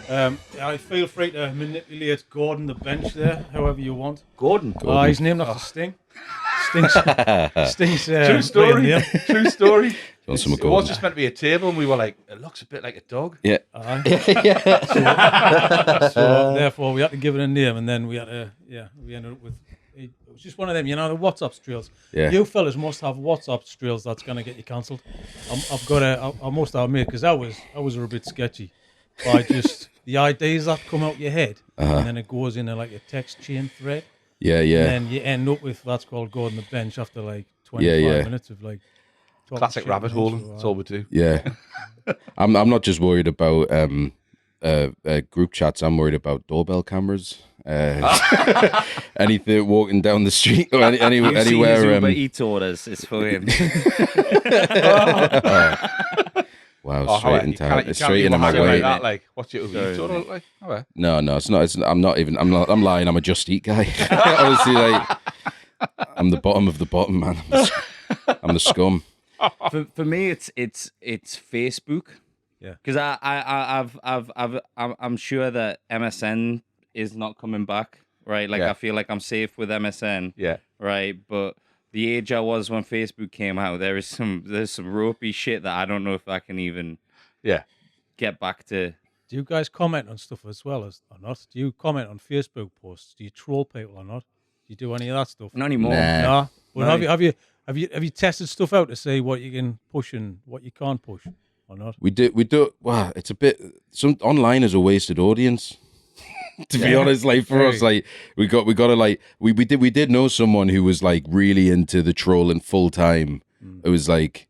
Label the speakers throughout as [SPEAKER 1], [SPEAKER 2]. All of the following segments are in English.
[SPEAKER 1] I feel free to manipulate Gordon the bench there, however you want.
[SPEAKER 2] Gordon.
[SPEAKER 1] He's named after Sting. Sting's
[SPEAKER 3] True story.
[SPEAKER 1] name.
[SPEAKER 3] True story.
[SPEAKER 4] Want
[SPEAKER 3] It
[SPEAKER 4] some
[SPEAKER 3] was
[SPEAKER 4] Gordon?
[SPEAKER 3] just meant to be a table, and we were like, it looks a bit like a dog.
[SPEAKER 4] Yeah.
[SPEAKER 1] So therefore, we had to give it a name, and then we had to, we ended up with. It was just one of them, the WhatsApp trails.
[SPEAKER 4] Yeah.
[SPEAKER 1] You fellas must have WhatsApp trails that's gonna get you cancelled. I must admit, because I was a bit sketchy. By just the ideas that come out your head, and then it goes into like a text chain thread.
[SPEAKER 4] Yeah.
[SPEAKER 1] And then you end up with that's called Gordon the bench after like 25 minutes of like
[SPEAKER 3] Classic rabbit hole. That's all we do.
[SPEAKER 4] Yeah. I'm not just worried about group chats. I'm worried about doorbell cameras. Anything walking down the street or anywhere.
[SPEAKER 2] Seen his Uber Eats orders. It's for him.
[SPEAKER 4] Wow, straight in town. Straight into my way.
[SPEAKER 3] Like, what's your Uber Eats order look like? Oh,
[SPEAKER 4] No, it's not. I'm lying. I'm a Just Eat guy. Honestly, like, I'm the bottom of the bottom, man. I'm the scum.
[SPEAKER 2] For me, it's Facebook.
[SPEAKER 1] Yeah.
[SPEAKER 2] Because I'm sure that MSN is not coming back, right? Like I feel like I'm safe with MSN.
[SPEAKER 3] Yeah.
[SPEAKER 2] Right, but the age I was when Facebook came out, there's some ropey shit that I don't know if I can even get back to.
[SPEAKER 1] Do you guys comment on stuff as well as or not? Do you comment on Facebook posts? Do you troll people or not? Do you do any of that stuff?
[SPEAKER 2] Not anymore.
[SPEAKER 4] Nah.
[SPEAKER 1] Well, have you tested stuff out to see what you can push and what you can't push or not?
[SPEAKER 4] We do. Wow, it's a bit. Online is a wasted audience. To be honest, like for us, like we gotta like we did know someone who was like really into the trolling full time. It was like,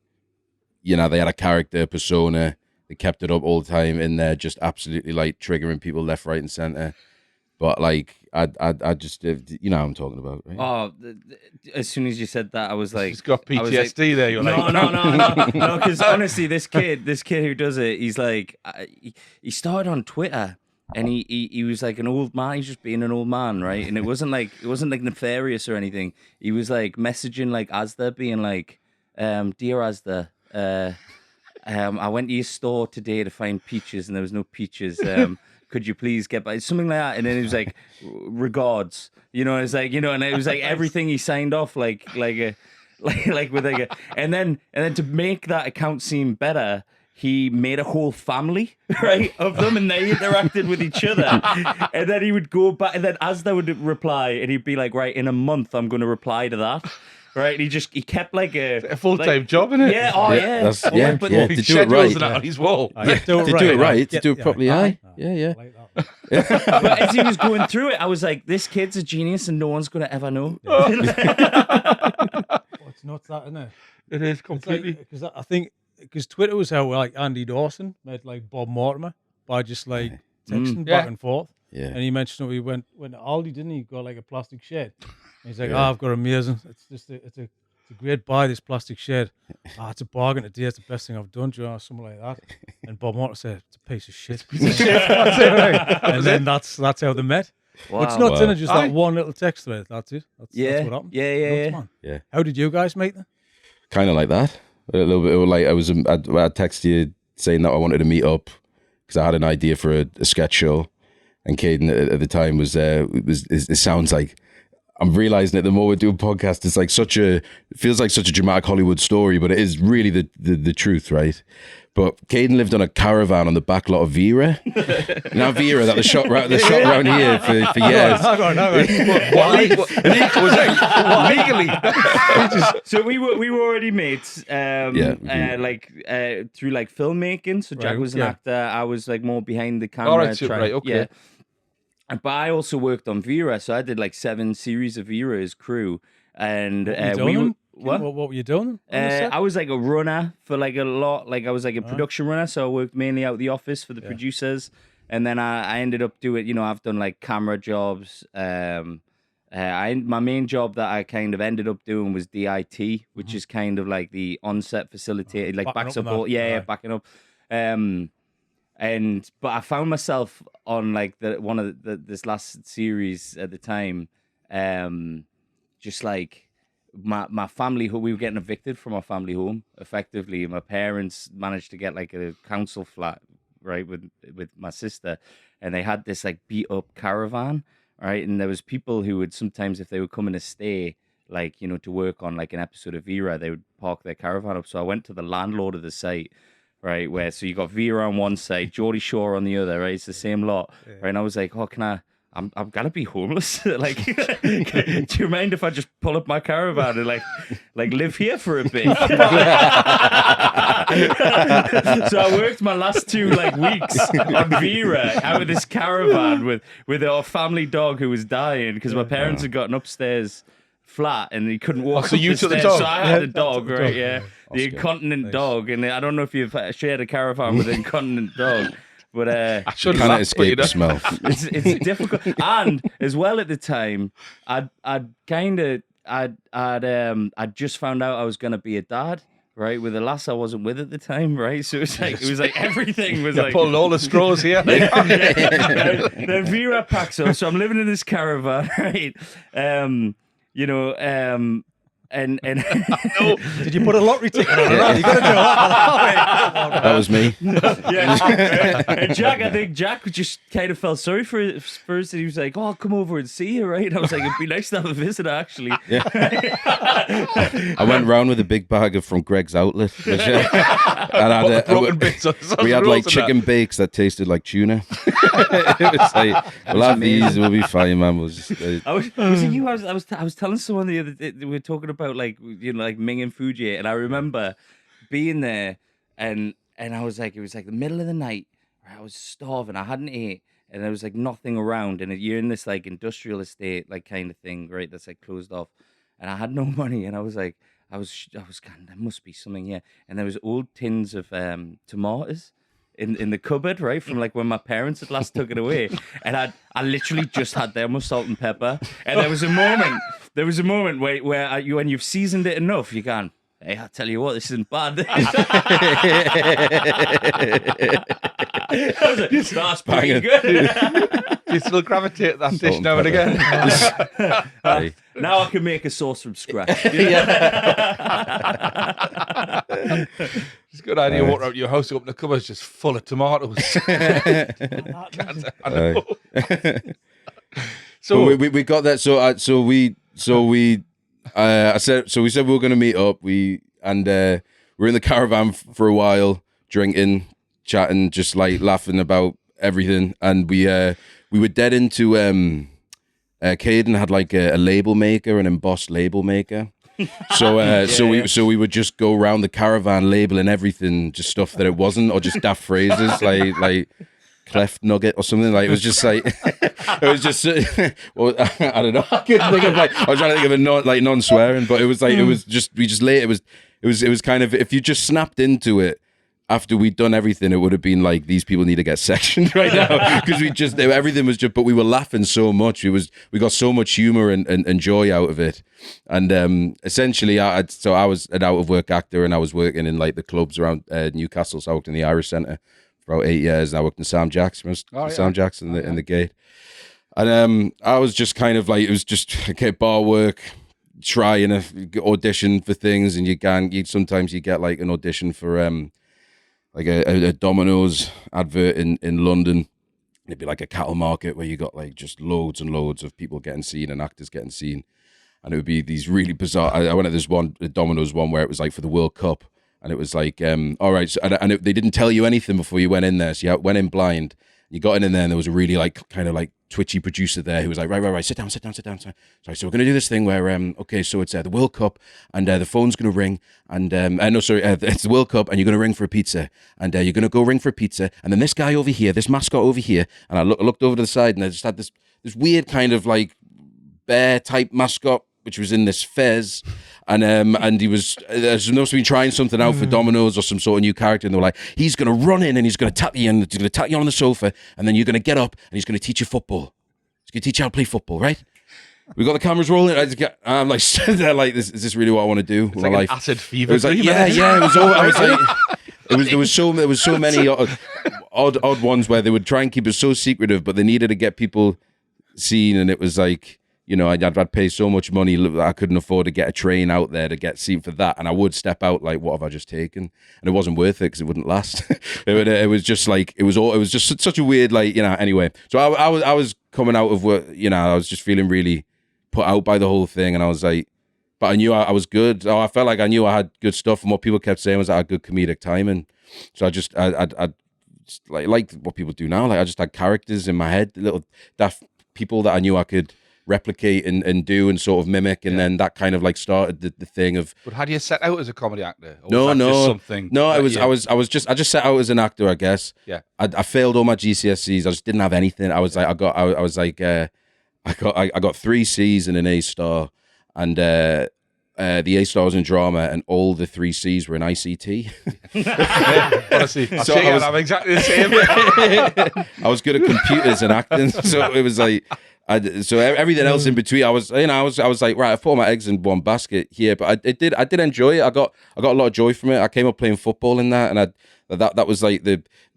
[SPEAKER 4] they had a character persona. They kept it up all the time in there, just absolutely like triggering people left, right, and center. But like, I just, you know what I'm talking about, right?
[SPEAKER 2] Oh, as soon as you said that, I was like,
[SPEAKER 3] He's got PTSD there. You're like,
[SPEAKER 2] no, because honestly, this kid who does it, he's like, he started on Twitter. And he was like an old man. He's just being an old man, right? And it wasn't like nefarious or anything. He was like messaging like Asda, being like, "Dear Asda, I went to your store today to find peaches, and there was no peaches. Could you please get by?" Something like that. And then he was like, "Regards," it's like, and it was like everything he signed off like with like a, and then to make that account seem better, he made a whole family, right, of them, and they interacted with each other. And then he would go back, and then as they would reply, and he'd be like, "Right, in a month, I'm going to reply to that." Right, and he kept like a
[SPEAKER 3] full-time job, innit?
[SPEAKER 2] Yeah, but
[SPEAKER 3] he schedules that on his wall.
[SPEAKER 4] To do it right, to do it properly, yeah.
[SPEAKER 2] But as he was going through it, I was like, "This kid's a genius, and no one's going to ever know."
[SPEAKER 1] It's nuts, that, isn't it?
[SPEAKER 3] It is completely.
[SPEAKER 1] Because I think. Because Twitter was how like Andy Dawson met like Bob Mortimer by just like texting back and forth.
[SPEAKER 4] Yeah.
[SPEAKER 1] And he mentioned that he went to Aldi, didn't he? Got like a plastic shed. And he's like, I've got amazing. It's a great buy, this plastic shed. It's a bargain today. It's the best thing I've done, something like that. And Bob Mortimer said, "It's a piece of shit." That's it, right? And then that's how they met.
[SPEAKER 2] Wow.
[SPEAKER 1] It's not in it, just that one little text thread. That's it. That's what happened.
[SPEAKER 2] Yeah.
[SPEAKER 1] Man.
[SPEAKER 4] Yeah.
[SPEAKER 1] How did you guys meet then?
[SPEAKER 4] Kind of like that. A little bit like I'd text you saying that I wanted to meet up because I had an idea for a sketch show, and Caden at the time was it sounds like I'm realizing it the more we're doing podcasts, it's like it feels like such a dramatic Hollywood story, but it is really the truth, right? But Caden lived on a caravan on the back lot of Vera. Now Vera, that the shop around here for years.
[SPEAKER 1] Hang on.
[SPEAKER 3] Legally.
[SPEAKER 2] So we were already mates, through like filmmaking. So Jack was an actor. I was like more behind the camera.
[SPEAKER 3] All right, okay.
[SPEAKER 2] Yeah. But I also worked on Vera, so I did like 7 series of Vera as crew, and
[SPEAKER 1] What were you doing?
[SPEAKER 2] I was like a runner for like a lot. Like I was like a production runner, so I worked mainly out the office for the producers. And then I ended up doing, I've done like camera jobs. My main job that I kind of ended up doing was DIT, which is kind of like the on-set facilitated, like back support. Backing up. But I found myself on like this last series at the time, just like. My family, we were getting evicted from our family home, effectively. My parents managed to get like a council flat, right, with my sister, and they had this like beat up caravan, right, and there was people who would sometimes, if they were coming to stay, like, you know, to work on like an episode of Vera, they would park their caravan up. So I went to the landlord of the site, right, where, so you got Vera on one side, Geordie Shore on the other, right, it's the same lot, right, and I was like, oh, I'm gonna be homeless. Like, do you mind if I just pull up my caravan and like live here for a bit? So I worked my last 2 like weeks on Vera out of this caravan with our family dog who was dying because my parents had gotten upstairs flat and he couldn't walk.
[SPEAKER 3] So
[SPEAKER 2] up
[SPEAKER 3] you
[SPEAKER 2] the
[SPEAKER 3] took the
[SPEAKER 2] stairs.
[SPEAKER 3] dog?
[SPEAKER 2] So I had a dog, right? Yeah, the
[SPEAKER 4] Oscar.
[SPEAKER 2] incontinent dog, and I don't know if you've shared a caravan with an incontinent dog. But
[SPEAKER 3] I should
[SPEAKER 4] Can't
[SPEAKER 3] have
[SPEAKER 4] escape the smell.
[SPEAKER 2] it's difficult, and as well at the time, I'd just found out I was gonna be a dad, right, with a lass I wasn't with at the time, right. So it was like everything was like
[SPEAKER 3] pulling all the straws here.
[SPEAKER 2] then Vera packs up, so I'm living in this caravan, right. You know, and
[SPEAKER 1] Did you put a lottery ticket on it? You got to do that.
[SPEAKER 4] That was me.
[SPEAKER 2] yeah. And Jack, I think Jack just kind of felt sorry for us first, and he was like, "Oh, I'll come over and see you," right? And I was like, "It'd be nice to have a visitor, actually."
[SPEAKER 4] I went round with a big bag from Greg's Outlet. And
[SPEAKER 3] Broken bits on the
[SPEAKER 4] we had
[SPEAKER 3] rolls
[SPEAKER 4] like
[SPEAKER 3] and that.
[SPEAKER 4] chicken bakes that tasted like tuna. It was like, we'll have these, we'll be fine, man. We'll just,
[SPEAKER 2] Was it you? I was telling someone the other day, we were talking about like, you know, like Ming and Fuji, and I remember being there, and I was like, it was like the middle of the night, right? I was starving, I hadn't ate, and there was like nothing around, and you're in this like industrial estate like kind of thing, right? That's like closed off, and I had no money, and I was like, I was kind of, there must be something here, and there was old tins of tomatoes in the cupboard, right, from like when my parents had last took it away, and I literally just had them with salt and pepper, and there was a moment where when you've seasoned it enough, you can, hey, I tell you what, this isn't bad. I was like, that's pretty good.
[SPEAKER 3] You still gravitate to that dish
[SPEAKER 4] and
[SPEAKER 3] now and
[SPEAKER 4] pepper.
[SPEAKER 3] again.
[SPEAKER 2] Now I can make a sauce from scratch.
[SPEAKER 3] It's a good idea. Walk out your house, open the cupboards, just full of tomatoes. I know.
[SPEAKER 4] so
[SPEAKER 3] So
[SPEAKER 4] we got that. I said we said we were going to meet up. We were in the caravan for a while, drinking, chatting, just like laughing about everything, and we were dead into Caden had like a label maker, an embossed label maker. So we would just go around the caravan labeling everything, just stuff that it wasn't, or just daft phrases like cleft nugget or something. Like it was just like it was just well, I don't know. I couldn't think of I was trying to think of a non-swearing, but it was like it was kind of, if you just snapped into it after we'd done everything, it would have been like, these people need to get sectioned right now, because everything was just, but we were laughing so much. We got so much humor and joy out of it. And essentially, I was an out of work actor, and I was working in like the clubs around Newcastle. So I worked in the Irish Centre for about 8 years, and I worked in Sam Jack's, Sam Jack's in the gate. And I was just kind of like, it was just okay, bar work, trying to audition for things, and sometimes you get like an audition for like a Domino's advert in London. It'd be like a cattle market where you got like just loads and loads of people getting seen and actors getting seen. And it would be these really bizarre, I went at this one, a Domino's one, where it was like for the World Cup. And it was like, all right. So, they didn't tell you anything before you went in there. So you went in blind. You got in there, and there was a really like kind of like twitchy producer there who was like, right, sit down. Sorry, so we're going to do this thing where, okay, so it's the World Cup, and the phone's going to ring, and it's the World Cup, and you're going to ring for a pizza, and you're going to go ring for a pizza, and then this guy over here, this mascot over here, and I looked over to the side, and I just had this weird kind of like bear type mascot, which was in this fez, and he was supposed to be trying something out for Domino's or some sort of new character, and they were like, he's going to run in and he's going to tap you, and he's going to tap you on the sofa, and then you're going to get up and he's going to teach you football. He's going to teach you how to play football, right? We got the cameras rolling. I'm like, is this really what I want to do with my life?
[SPEAKER 3] Acid fever.
[SPEAKER 4] It was like, yeah. It was all. I was like, there was so many odd ones where they would try and keep it so secretive, but they needed to get people seen, and it was like, you know, I'd pay so much money I couldn't afford to get a train out there to get seen for that, and I would step out like, what have I just taken? And it wasn't worth it because it wouldn't last. it was just like it was just such a weird, like, you know. Anyway, so I was coming out of work, you know, I was just feeling really put out by the whole thing, and I was like, but I knew I was good. Oh, I felt like I knew I had good stuff, and what people kept saying was I had good comedic timing. So I just like what people do now. Like I just had characters in my head, little daft people that I knew I could replicate and do and sort of mimic, and then that kind of like started the thing of.
[SPEAKER 3] But how do you set out as a comedy actor? Or
[SPEAKER 4] No,
[SPEAKER 3] was that
[SPEAKER 4] no,
[SPEAKER 3] just something.
[SPEAKER 4] No,
[SPEAKER 3] that
[SPEAKER 4] I just set out as an actor, I guess.
[SPEAKER 3] Yeah.
[SPEAKER 4] I failed all my GCSEs. I just didn't have anything. I got 3 C's and an A star, and the A star was in drama, and all the 3 C's were in ICT.
[SPEAKER 3] Honestly, I'm exactly the same.
[SPEAKER 4] I was good at computers and acting, so it was like. So everything else in between, I was like, right, I've put all my eggs in one basket here, but I did enjoy it. I got a lot of joy from it. I came up playing football in that, and that was like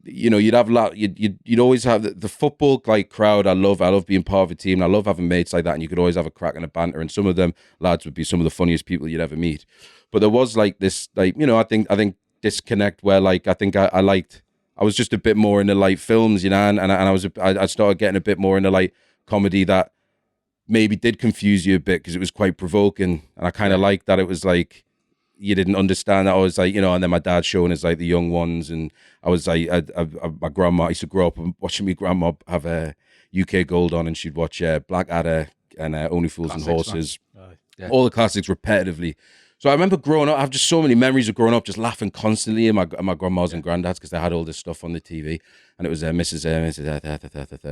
[SPEAKER 4] you'd always have the football like crowd. I love being part of a team. And I love having mates like that, and you could always have a crack and a banter. And some of them lads would be some of the funniest people you'd ever meet. But there was like this, like, you know, I think disconnect where like I think I was just a bit more into like films, you know, and I started getting a bit more into like comedy that maybe did confuse you a bit because it was quite provoking, and I kind of liked that it was like you didn't understand that. I was like, you know, and then my dad showing us like the young ones, and I was like, my grandma, I used to grow up watching my grandma have a UK Gold on, and she'd watch Blackadder and Only Fools and Horses, all the classics repetitively. So I remember growing up, I have just so many memories of growing up just laughing constantly in my grandma's and granddads because they had all this stuff on the TV, and it was Mrs.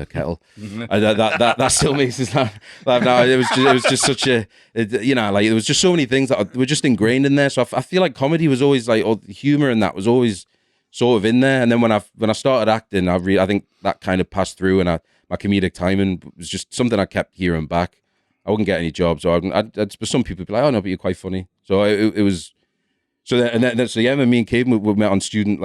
[SPEAKER 4] Kettle. That still makes us laugh. No, it was just such a, you know, like there was just so many things that were just ingrained in there. So I feel like comedy was always like, or the humor and that was always sort of in there. And then when I started acting, I think that kind of passed through, and my comedic timing was just something I kept hearing back. I wouldn't get any jobs, or but some people would be like, "Oh no, but you're quite funny." So it was. So then me and Caden we met on student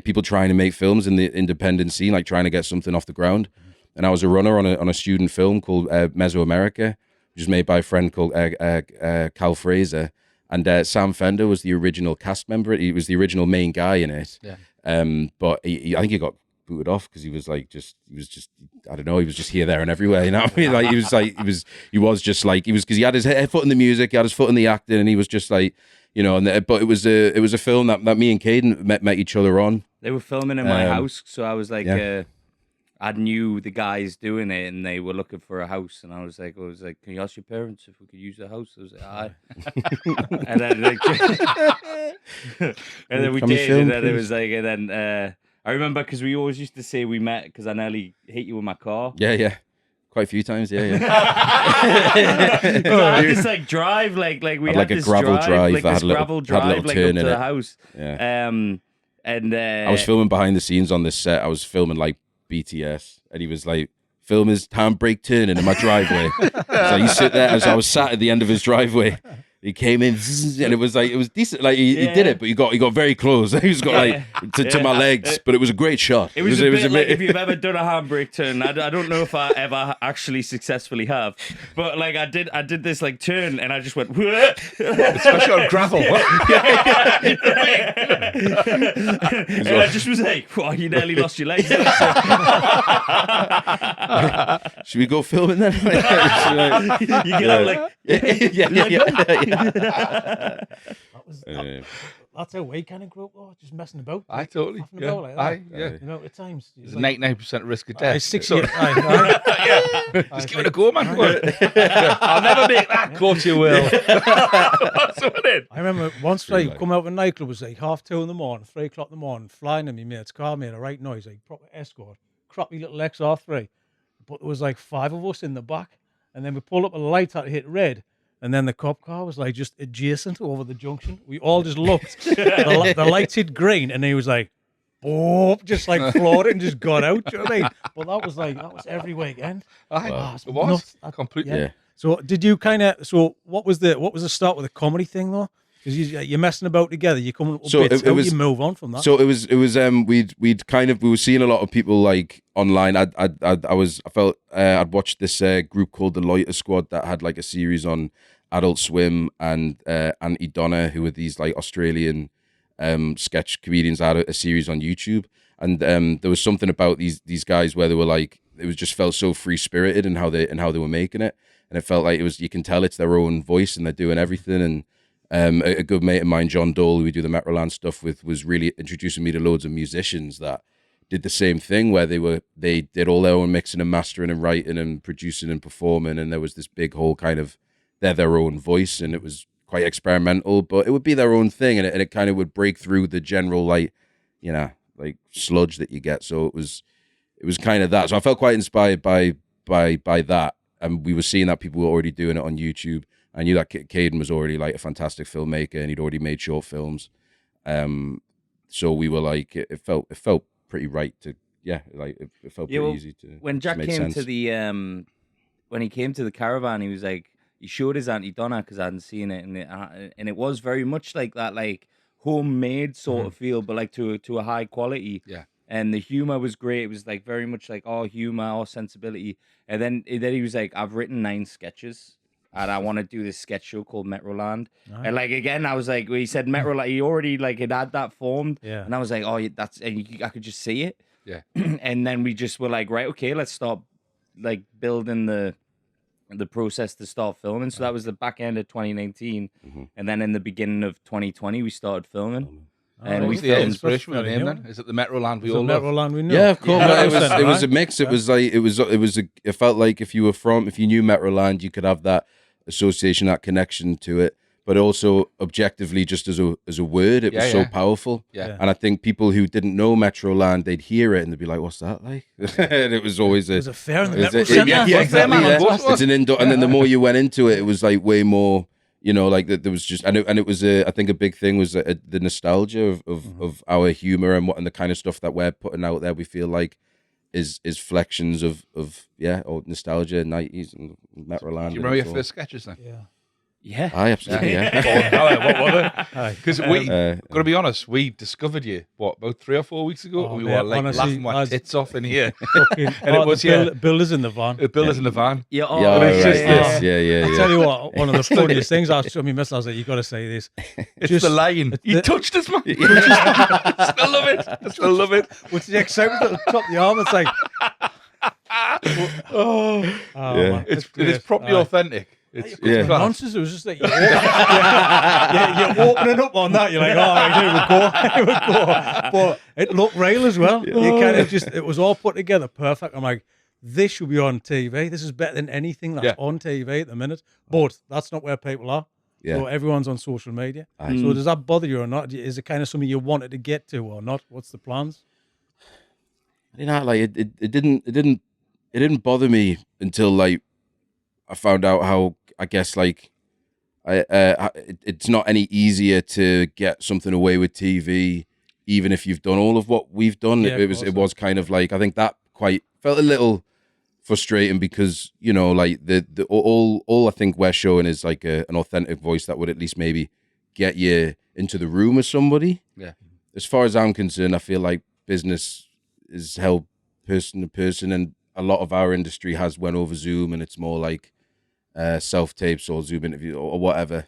[SPEAKER 4] people trying to make films in the independent scene, like trying to get something off the ground. And I was a runner on a student film called Mesoamerica, which was made by a friend called Cal Fraser, and Sam Fender was the original cast member. He was the original main guy in it. Yeah. But I think he got booted off because he was just I don't know, he was just here, there, and everywhere, you know what I mean? Like he was just like he was, because he had his foot in the music, he had his foot in the acting, and he was just like, you know. But it was a film that me and Caden met each other on.
[SPEAKER 2] They were filming in my house, so I was like, I knew the guys doing it, and they were looking for a house, and I was like, can you ask your parents if we could use the house? I was like, aye. And then and then we did, and then it was like, and then I remember because we always used to say we met because I nearly hit you with my car.
[SPEAKER 4] Yeah. Quite a few times, yeah.
[SPEAKER 2] I had this like drive, like we had this gravel drive, like this gravel drive, like up to the house.
[SPEAKER 4] Yeah.
[SPEAKER 2] And
[SPEAKER 4] I was filming behind the scenes on this set. I was filming like BTS, and he was like, "Film his handbrake turning in my driveway." So you sit there, as I was sat at the end of his driveway. He came in, and it was decent. Like he did it, but he got very close. He was got to my legs, but it was a great shot.
[SPEAKER 2] It was like if you've ever done a handbrake turn. I don't know if I ever actually successfly have, but like I did this like turn, and I just went,
[SPEAKER 3] especially on gravel.
[SPEAKER 2] And I just was like, "Wow, you nearly lost your legs."
[SPEAKER 4] Should we go filming then?
[SPEAKER 2] You get out like,
[SPEAKER 4] yeah.
[SPEAKER 1] That's how we kind of grew up, though, just messing about.
[SPEAKER 3] I totally.
[SPEAKER 1] About like that.
[SPEAKER 3] Yeah.
[SPEAKER 1] You know, at times.
[SPEAKER 3] There's a 99% risk of death.
[SPEAKER 1] 60.
[SPEAKER 3] Just give it a go, man. I'll never make that. Of course you will.
[SPEAKER 1] I remember once I come out of a nightclub, it was like 2:30 in the morning, 3 o'clock in the morning, flying in my mate's car, made a right noise, like proper escort, crappy little XR3. But there was like 5 of us in the back, and then we pulled up, a light had to hit red. And then the cop car was like just adjacent over the junction. We all just looked. The lights hit green, and he was like, "Oh!" Just like floored it and just got out. Do you know what I mean? But that was every weekend.
[SPEAKER 3] It was completely.
[SPEAKER 4] Yeah.
[SPEAKER 1] So did you kind of? So what was the start with the comedy thing though? Because you're messing about together. You're coming up with
[SPEAKER 4] So
[SPEAKER 1] bits.
[SPEAKER 4] it
[SPEAKER 1] How do
[SPEAKER 4] was-
[SPEAKER 1] you move on from that?
[SPEAKER 4] So it was we were seeing a lot of people like online. I felt I'd watched this group called the Loiter Squad that had like a series on Adult Swim, and Auntie Donna, who were these like Australian sketch comedians, had a series on YouTube, and there was something about these guys where they were like, it was just felt so free spirited in how they were making it, and it felt like it was, you can tell it's their own voice and they're doing everything. And a good mate of mine, John Dole, who we do the Metroland stuff with, was really introducing me to loads of musicians that did the same thing, where they did all their own mixing and mastering and writing and producing and performing, and there was this big whole kind of, they're their own voice, and it was quite experimental, but it would be their own thing, and it kind of would break through the general like sludge that you get. So it was kind of that. So I felt quite inspired by that, and we were seeing that people were already doing it on YouTube. I knew that Caden was already like a fantastic filmmaker, and he'd already made short films. So we were like, it felt pretty right to, it felt pretty easy to.
[SPEAKER 2] When Jack came to the when he came to the caravan, he was like, he showed his Auntie Donna because I hadn't seen it, and it was very much like that, like homemade sort of feel, but like to a high quality.
[SPEAKER 3] Yeah.
[SPEAKER 2] And the humor was great. It was like very much like humor, all sensibility. And then he was like, I've written 9 sketches. And I want to do this sketch show called Metroland. Nice. And like, again, I was like, when he said Metroland, he already like had that formed.
[SPEAKER 1] Yeah.
[SPEAKER 2] And I was like, oh, that's, and I could just see it.
[SPEAKER 3] Yeah.
[SPEAKER 2] And then we just were like, right, okay, let's start like building the process to start filming. So that was the back end of 2019. And then in the beginning of 2020, we started filming. And
[SPEAKER 3] what's the inspiration for the name then? Is it the Metroland we all love?
[SPEAKER 1] Metroland we know.
[SPEAKER 4] Yeah, of course.
[SPEAKER 1] Yeah,
[SPEAKER 4] It was a mix. It was like it felt like if you knew Metroland, you could have that association, that connection to it. But also objectively, just as a word, it was so powerful.
[SPEAKER 3] Yeah.
[SPEAKER 4] And I think people who didn't know Metroland, they'd hear it and they'd be like, "What's that like?" And it was always
[SPEAKER 1] Was it fair in the
[SPEAKER 4] Metro
[SPEAKER 1] Metro Centre?
[SPEAKER 4] Yeah, exactly. It's an indoor, and then the more you went into it, it was like way more. You know, like there was just, and it was I think a big thing was the nostalgia of our humor and the kind of stuff that we're putting out there. We feel like is flections of old nostalgia, 90s and Metroland.
[SPEAKER 3] Do you remember your first sketches then?
[SPEAKER 2] Yeah.
[SPEAKER 4] I absolutely, yeah.
[SPEAKER 3] What were they? Because we, got to be honest, we discovered you, about 3 or 4 weeks ago? We were like laughing my tits off in here.
[SPEAKER 1] And it was, Builders in the van.
[SPEAKER 3] Builders in the van.
[SPEAKER 2] Yeah.
[SPEAKER 4] Yeah.
[SPEAKER 1] I tell you what, one of the funniest things I told me, Miss, I was like, you got to say this.
[SPEAKER 3] It's the line. You touched us, man. Still love it. I still love it.
[SPEAKER 1] Which is the excitement at the top of the arm. It's like, man,
[SPEAKER 3] it is properly authentic. It's class.
[SPEAKER 1] nonsense. It was just like you're opening up on that. You're like, all right, here we go. But it looked real as well. You kind of it was all put together perfect. I'm like, this should be on TV. This is better than anything that's on TV at the minute. But that's not where people are.
[SPEAKER 4] Yeah.
[SPEAKER 1] So everyone's on social media. So does that bother you or not? Is it kind of something you wanted to get to or not? What's the plans?
[SPEAKER 4] You know, like it didn't bother me until like I found out how, I guess, like it's not any easier to get something away with TV, even if you've done all of what we've done.
[SPEAKER 1] Yeah,
[SPEAKER 4] it was kind of like, I think that quite felt a little frustrating because, you know, like the all I think we're showing is like an authentic voice that would at least maybe get you into the room with somebody.
[SPEAKER 3] Yeah.
[SPEAKER 4] As far as I'm concerned, I feel like business is held person to person, and a lot of our industry has went over Zoom, and it's more like self-tapes or Zoom interview or whatever.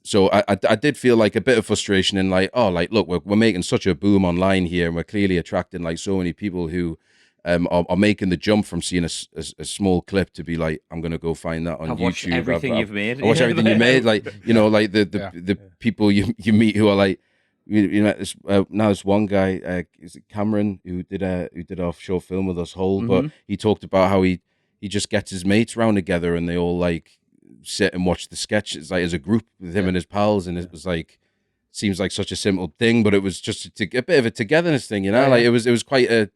[SPEAKER 4] So I did feel like a bit of frustration in like, oh, like, look, we're making such a boom online here, and we're clearly attracting like so many people who are making the jump from seeing a small clip to be like, I'm going to go find that on
[SPEAKER 2] I've
[SPEAKER 4] YouTube.
[SPEAKER 2] watched everything you've made.
[SPEAKER 4] I watch everything you made. Like, you know, like the people you meet who are like, you know, now this one guy, is it Cameron, who did our short film with us, but he talked about how he just gets his mates round together and they all like sit and watch the sketches like as a group with him and his pals, and it was like, seems like such a simple thing, but it was just a bit of a togetherness thing, you know. Like it was quite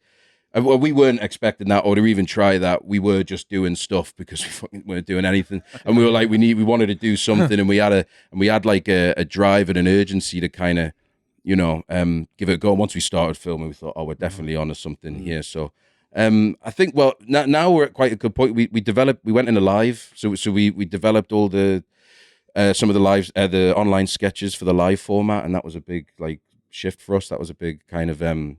[SPEAKER 4] we weren't expecting that or to even try that. We were just doing stuff because we fucking weren't doing anything, and we were like, we wanted to do something, and we had like a drive and an urgency to kind of, you know, give it a go. And once we started filming, we thought, oh, we're definitely onto something here. So I think, well, now we're at quite a good point. We went into live, so we developed all the some of the online sketches for the live format, and that was a big like shift for us. That was a big kind of a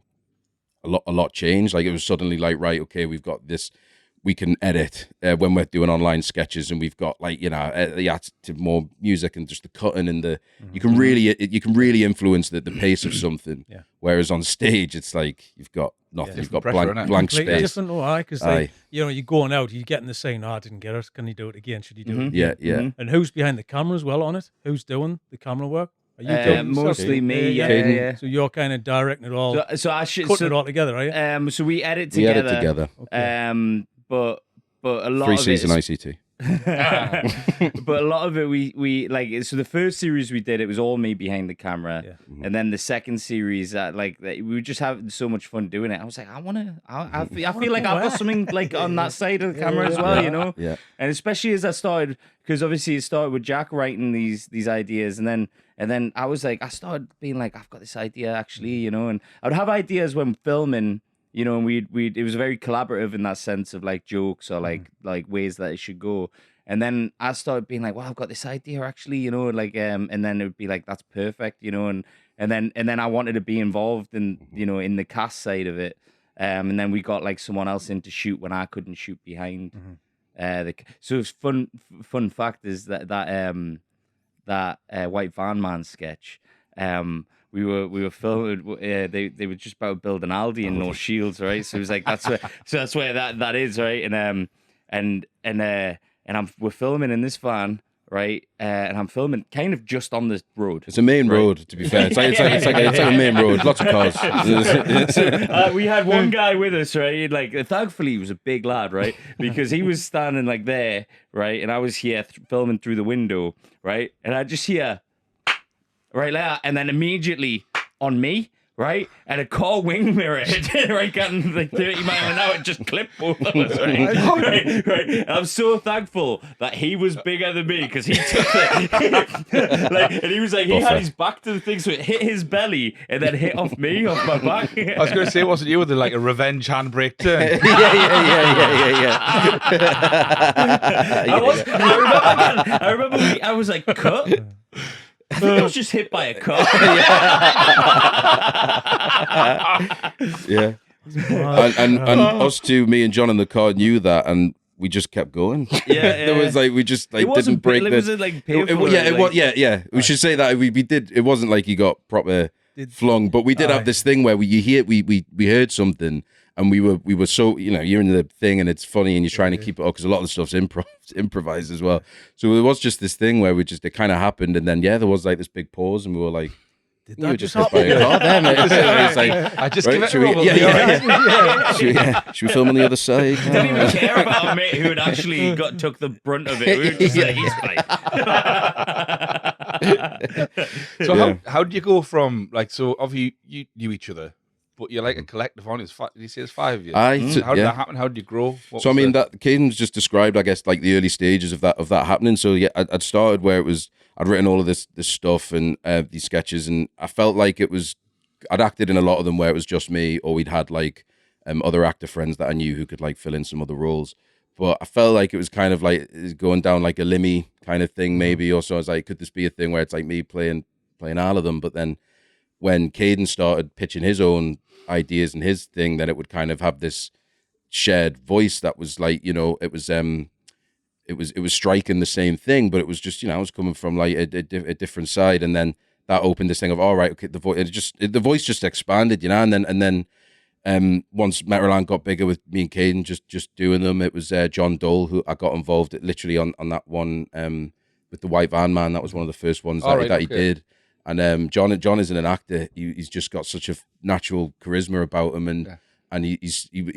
[SPEAKER 4] lot changed. Like it was suddenly like, right, okay, we've got this. We can edit when we're doing online sketches, and we've got like the active more music and just the cutting and the you can really influence the pace of something.
[SPEAKER 1] Yeah.
[SPEAKER 4] Whereas on stage, it's like you've got nothing. You've got
[SPEAKER 3] pressure,
[SPEAKER 4] blank
[SPEAKER 1] Completely
[SPEAKER 4] space.
[SPEAKER 1] different, because like, you're going out, you're getting the saying, I didn't get it. Can you do it again? Should you do it again?
[SPEAKER 4] Yeah.
[SPEAKER 1] And who's behind the camera as well on it? Who's doing the camera work? Are you doing
[SPEAKER 2] mostly
[SPEAKER 1] stuff?
[SPEAKER 2] me,
[SPEAKER 4] Caden.
[SPEAKER 2] yeah.
[SPEAKER 1] So you're kind of directing it all,
[SPEAKER 2] So I should
[SPEAKER 1] cutting it all together, are you?
[SPEAKER 2] So we edit
[SPEAKER 4] We
[SPEAKER 2] together.
[SPEAKER 4] edit together.
[SPEAKER 1] Okay.
[SPEAKER 2] But a lot
[SPEAKER 4] 3
[SPEAKER 2] of
[SPEAKER 4] season
[SPEAKER 2] it
[SPEAKER 4] ICT.
[SPEAKER 2] but a lot of it we like. So the first series we did, it was all me behind the camera, and then the second series, we were just having so much fun doing it. I was like, I feel like I've got something like on that side of the camera as well,
[SPEAKER 4] Yeah.
[SPEAKER 2] And especially as I started, because obviously it started with Jack writing these ideas, and then I was like, I started being like, I've got this idea actually, and I'd have ideas when filming. And we'd it was very collaborative in that sense of like jokes or like ways that it should go. And then I started being like, well, I've got this idea actually, and then it would be like, that's perfect, and then I wanted to be involved in, in the cast side of it. And then we got like someone else in to shoot when I couldn't shoot behind. So it's fun fact is that White Van Man sketch, we were filming. They were just about to build an Aldi in North Shields, right? So it was like that's where that is, right? We're filming in this van, right? And I'm filming kind of just on the road.
[SPEAKER 4] It's a main road, to be fair. It's like a main road. Lots of cars.
[SPEAKER 2] We had one guy with us, right? Like, thankfully, he was a big lad, right? Because he was standing like there, right? And I was here filming through the window, right? And I just hear. Right there, and then immediately on me, right, and a car wing mirror hit, right, getting like 30 miles an hour, just clipped both of us, right? And I'm so thankful that he was bigger than me because he took it, and he was like, he had his back to the thing, so it hit his belly and then hit off me, off my back.
[SPEAKER 3] I was going to say, it wasn't you with like a revenge handbrake turn?
[SPEAKER 2] I remember I was like, cut. I think I was just hit by a car.
[SPEAKER 4] Yeah. And us two, me and John in the car knew that, and we just kept going.
[SPEAKER 2] Yeah.
[SPEAKER 4] There was like, we just like didn't break
[SPEAKER 2] Was it like painful?
[SPEAKER 4] We should say that we did. It wasn't like he got proper flung, but we did have this thing where we heard something. And we were so, you're in the thing and it's funny and you're trying to keep it up because a lot of the stuff's improvised as well. So there was just this thing where it kind of happened, and then there was like this big pause, and we were like,
[SPEAKER 1] Did that
[SPEAKER 4] just hit by a car there, mate. It's like,
[SPEAKER 3] I just
[SPEAKER 4] right,
[SPEAKER 3] give it
[SPEAKER 4] should
[SPEAKER 3] a
[SPEAKER 4] we, Should we film on the other side?
[SPEAKER 2] Didn't even care about a mate who had actually took the brunt of it. We were just like, he's fine.
[SPEAKER 3] So how did you go from like, so obviously you knew each other, but you're like a collective on it. Did you say there's 5 of you? How did that happen? How did you grow?
[SPEAKER 4] So I mean, that Caden's just described, I guess, like the early stages of that happening. So yeah, I'd started where it was, I'd written all of this stuff and these sketches, and I felt like I'd acted in a lot of them where it was just me, or we'd had like other actor friends that I knew who could like fill in some other roles. But I felt like it was kind of like going down like a Limmy kind of thing, maybe. Also, I was like, could this be a thing where it's like me playing all of them? But then when Caden started pitching his own ideas and his thing, then it would kind of have this shared voice that was like, it was striking the same thing, but it was just, I was coming from like a different side, and then that opened this thing of, all right, okay, the voice just expanded, and then once Metroland got bigger with me and Caden just doing them, it was John Dole who I got involved literally on that one with the White Van Man. That was one of the first ones that he did. And John isn't an actor. He's just got such a natural charisma about him, and he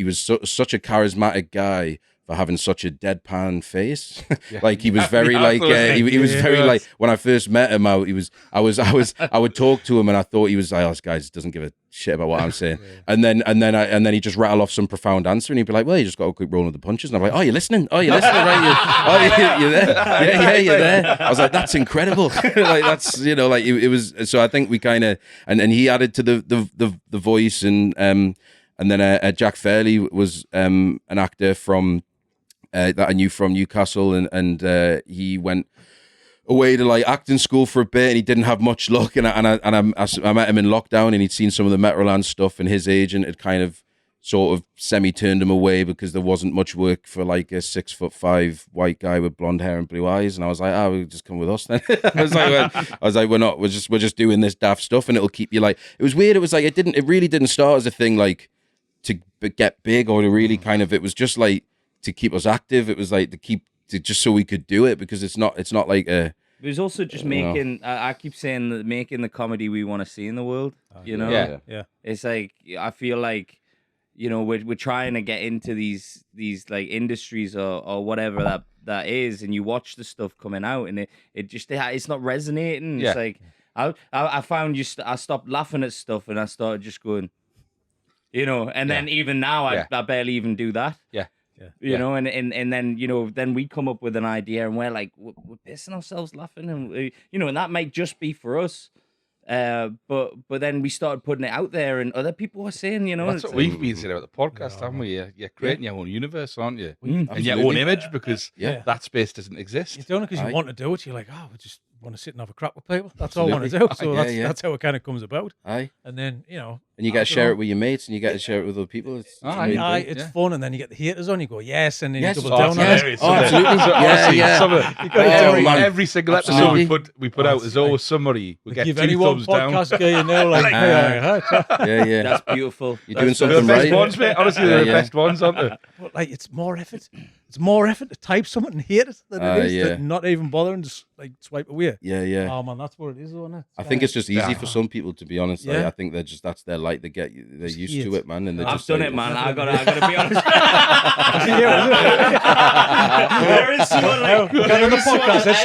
[SPEAKER 4] was such a charismatic guy for having such a deadpan face. Like he was very like he was very like, when I first met him, I would talk to him and I thought he was like, oh, this guy doesn't give a shit about what I'm saying. And then he just rattle off some profound answer, and he'd be like, well, you just got to keep rolling with the punches. And I'm like, oh, you're listening, right? You're there. Yeah, you're there. I was like, that's incredible. Like that's like it was. So I think we kind of and he added to the voice, and then Jack Fairley was an actor from that I knew from Newcastle, and he went away to like acting school for a bit, and he didn't have much luck. And I met him in lockdown, and he'd seen some of the Metroland stuff, and his agent had kind of sort of semi-turned him away because there wasn't much work for like a 6'5" white guy with blonde hair and blue eyes. And I was like, we'll just come with us then. I was like, we're just doing this daft stuff, and it'll keep you like. It was weird. It was like it really didn't start as a thing like to get big or to really kind of. It was just like to keep us active. It was like just so we could do it, because it's not like a.
[SPEAKER 2] It was also just making. I keep saying that making the comedy we want to see in the world. You know,
[SPEAKER 1] yeah.
[SPEAKER 2] It's like I feel like. You know, we're trying to get into these like industries or whatever that is, and you watch the stuff coming out, and it's not resonating.
[SPEAKER 3] Yeah.
[SPEAKER 2] It's like I found I stopped laughing at stuff, and I started just going, you know, and then even now I barely even do that.
[SPEAKER 3] Yeah.
[SPEAKER 2] You know, and then you know, then we come up with an idea, and we're like we're pissing ourselves laughing, and you know, and that might just be for us. But then we started putting it out there, and other people were saying, you know,
[SPEAKER 3] that's what we've been saying about the podcast, haven't we? You're creating your own universe, aren't you? And your own image, because that space doesn't exist.
[SPEAKER 1] You're doing it because you want to do it. You're like, I just want to sit and have a crap with people. That's all I want to do. So that's how it kind of comes about.
[SPEAKER 4] Aye.
[SPEAKER 1] And then, you know.
[SPEAKER 4] And you get to share it with your mates, and you get to share it with other people. It's
[SPEAKER 1] fun, and then you get the haters on. You go, yes, and then you double
[SPEAKER 3] down
[SPEAKER 1] on it.
[SPEAKER 3] Oh, absolutely. Every single episode we put out, there's always somebody we get 2 thumbs down.
[SPEAKER 1] Podcast guy, you know, like,
[SPEAKER 4] yeah.
[SPEAKER 2] That's beautiful.
[SPEAKER 4] You're doing something
[SPEAKER 3] right.
[SPEAKER 4] The best
[SPEAKER 3] ones, mate. Honestly, they're the best ones, aren't they?
[SPEAKER 1] But like, it's more effort. It's more effort to type something and hate it than it is to not even bother and just like swipe away.
[SPEAKER 4] Yeah.
[SPEAKER 1] Oh man, that's what it is, isn't it?
[SPEAKER 4] I think it's just easy for some people, to be honest. Like, I think that's their light. They're used to it, man. And
[SPEAKER 2] I've done it, man. I gotta be honest. There is someone I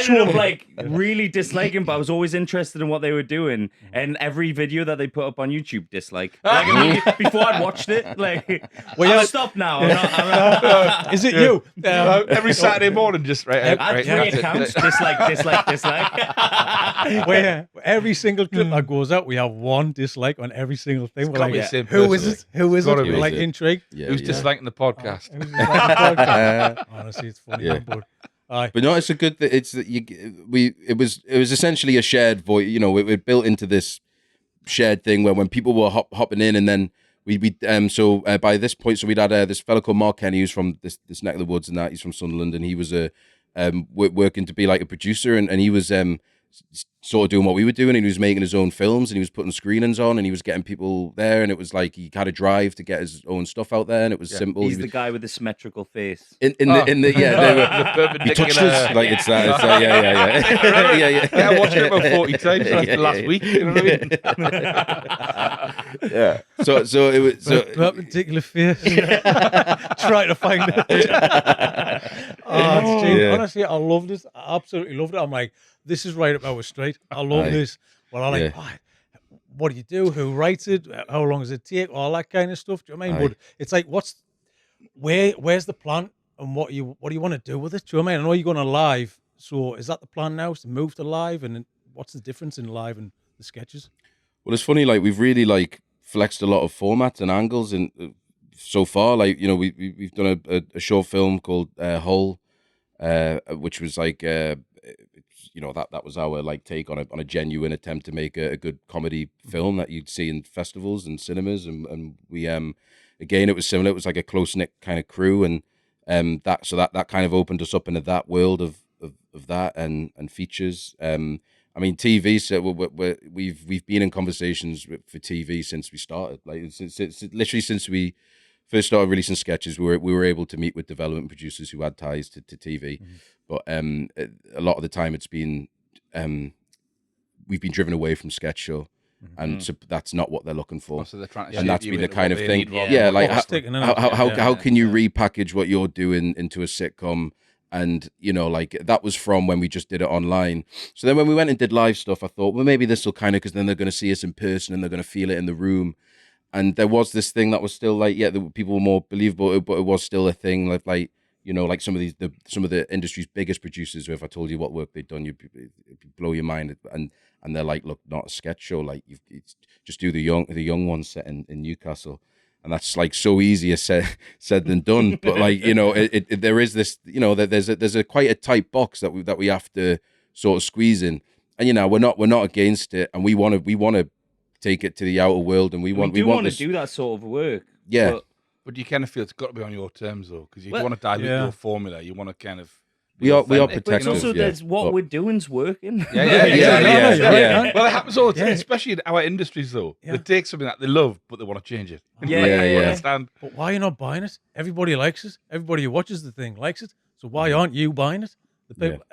[SPEAKER 2] ended up like really disliking, but I was always interested in what they were doing, and every video that they put up on YouTube, dislike. Like, before I'd watched it, like, I'll stop now. I'm not,
[SPEAKER 1] is it you?
[SPEAKER 3] Every Saturday morning, just right.
[SPEAKER 2] I have 3 accounts. Dislike.
[SPEAKER 1] Where every single clip that goes out, we have 1 dislike on every single thing. We're like,
[SPEAKER 3] who is
[SPEAKER 1] it? Who is it? We're like intrigued.
[SPEAKER 3] Who's disliking the podcast?
[SPEAKER 1] Honestly, it's funny.
[SPEAKER 4] But no, it's a good. It was essentially a shared voice. You know, it built into this shared thing where when people were hopping in, and then by this point, so we'd had this fellow called Mark Kenny, who's from this neck of the woods, and that he's from Sunderland, and he was working to be like a producer, and he was sort of doing what we were doing, and he was making his own films, and he was putting screenings on, and he was getting people there, and it was like he had a drive to get his own stuff out there, and it was simple.
[SPEAKER 2] He's the guy with the symmetrical face.
[SPEAKER 4] The he touched us like it's that.
[SPEAKER 3] Yeah, I watched it about 40 times last week. You know what I mean?
[SPEAKER 4] Yeah. So it was
[SPEAKER 1] perpendicular face. Try to find it. Honestly, I love this. I absolutely loved it. I'm like, this is right up our street. I love this. Well, I like, what do you do? Who writes it? How long does it take? All that kind of stuff. Do you know what I mean? But it's like, where's the plan, and what do you want to do with it? Do you know what I mean? I know you're going to live. So is that the plan now? Is to move to live, and what's the difference in live and the sketches?
[SPEAKER 4] Well, it's funny. Like, we've really like flexed a lot of formats and angles, and so far, like, you know, we've done a short film called Hull, which was like. You know, that was our like take on a genuine attempt to make a good comedy film that you'd see in festivals and cinemas, and we again, it was similar. It was like a close knit kind of crew, and that kind of opened us up into that world of that and features. I mean, TV. So we've been in conversations for TV since we started. Like literally since we first started releasing sketches, we were able to meet with development producers who had ties to TV. Mm-hmm. But a lot of the time it's been, we've been driven away from sketch show, and so that's not what they're looking for.
[SPEAKER 3] So they're trying to
[SPEAKER 4] and that's been the kind of thing.
[SPEAKER 1] Like
[SPEAKER 4] how can you repackage what you're doing into a sitcom? And, you know, like, that was from when we just did it online. So then when we went and did live stuff, I thought, well, maybe this will kind of, because then they're going to see us in person and they're going to feel it in the room. And there was this thing that was still like, people were more believable, but it was still a thing. Like you know, like some of the industry's biggest producers, who if I told you what work they'd done, you'd blow your mind. And they're like, look, not a sketch show. Like, just do the young one set in Newcastle. And that's like so easier said than done. But like, you know, there is this, you know, that there's a quite a tight box that we have to sort of squeezing. And you know, we're not against it, and we want to take it to the outer world, and we want
[SPEAKER 2] to do that sort of work.
[SPEAKER 4] Yeah.
[SPEAKER 3] But you kind of feel it's got to be on your terms, though, because you don't want to dilute your formula. You want to kind of...
[SPEAKER 4] We are
[SPEAKER 3] authentic.
[SPEAKER 4] protective.
[SPEAKER 2] But also, there's what we're doing's working.
[SPEAKER 3] Yeah. Well, it happens all the time, especially in our industries, though. They take something that they love, but they want to change it. Understand.
[SPEAKER 1] But why are you not buying it? Everybody likes it. Everybody who watches the thing likes it. So why aren't you buying it? The people,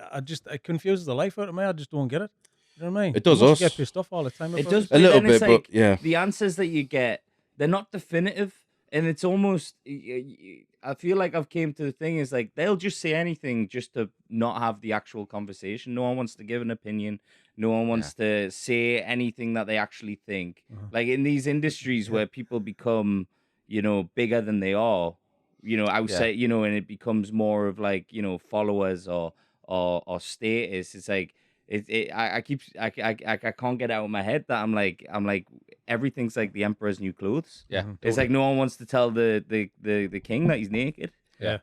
[SPEAKER 1] it confuses the life out of me. I just don't get it. You know what I mean?
[SPEAKER 4] It does
[SPEAKER 1] you
[SPEAKER 4] us.
[SPEAKER 1] Get pissed off all the time.
[SPEAKER 2] It does
[SPEAKER 4] a little bit, but yeah.
[SPEAKER 2] The answers that you get, they're not definitive, and it's almost. I feel like I've came to the thing is like they'll just say anything just to not have the actual conversation. No one wants to give an opinion. No one wants to say anything that they actually think. Like in these industries where people become, bigger than they are, outside, and it becomes more of like, followers or status. It's like I can't get out of my head that I'm like everything's like the emperor's new clothes.
[SPEAKER 3] Yeah,
[SPEAKER 2] it's
[SPEAKER 3] totally.
[SPEAKER 2] like no one wants to tell the king that he's naked.
[SPEAKER 1] Yeah,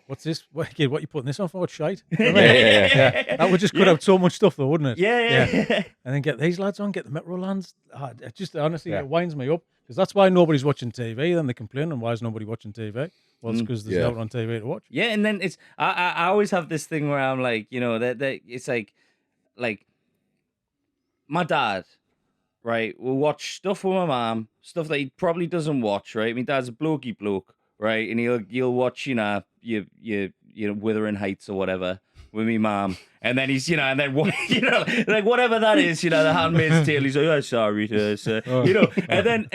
[SPEAKER 1] What's this? What you putting this on for? What shite?
[SPEAKER 2] Yeah.
[SPEAKER 1] That would just cut out so much stuff, though, wouldn't it?
[SPEAKER 2] Yeah.
[SPEAKER 1] And then get these lads on, get the Metrolands. It just honestly it winds me up because that's why nobody's watching TV. Then they complain, and why is nobody watching TV? Well, it's because there's nothing on TV to watch.
[SPEAKER 2] Yeah, and then it's I always have this thing where I'm like, that it's like my dad, right, will watch stuff with my mom, stuff that he probably doesn't watch, right? My dad's a blokey bloke, right? And he'll watch, your Wuthering Heights or whatever with me mom, and then he's, and then like whatever that is, the Handmaid's Tale. He's like, oh, sorry to say, and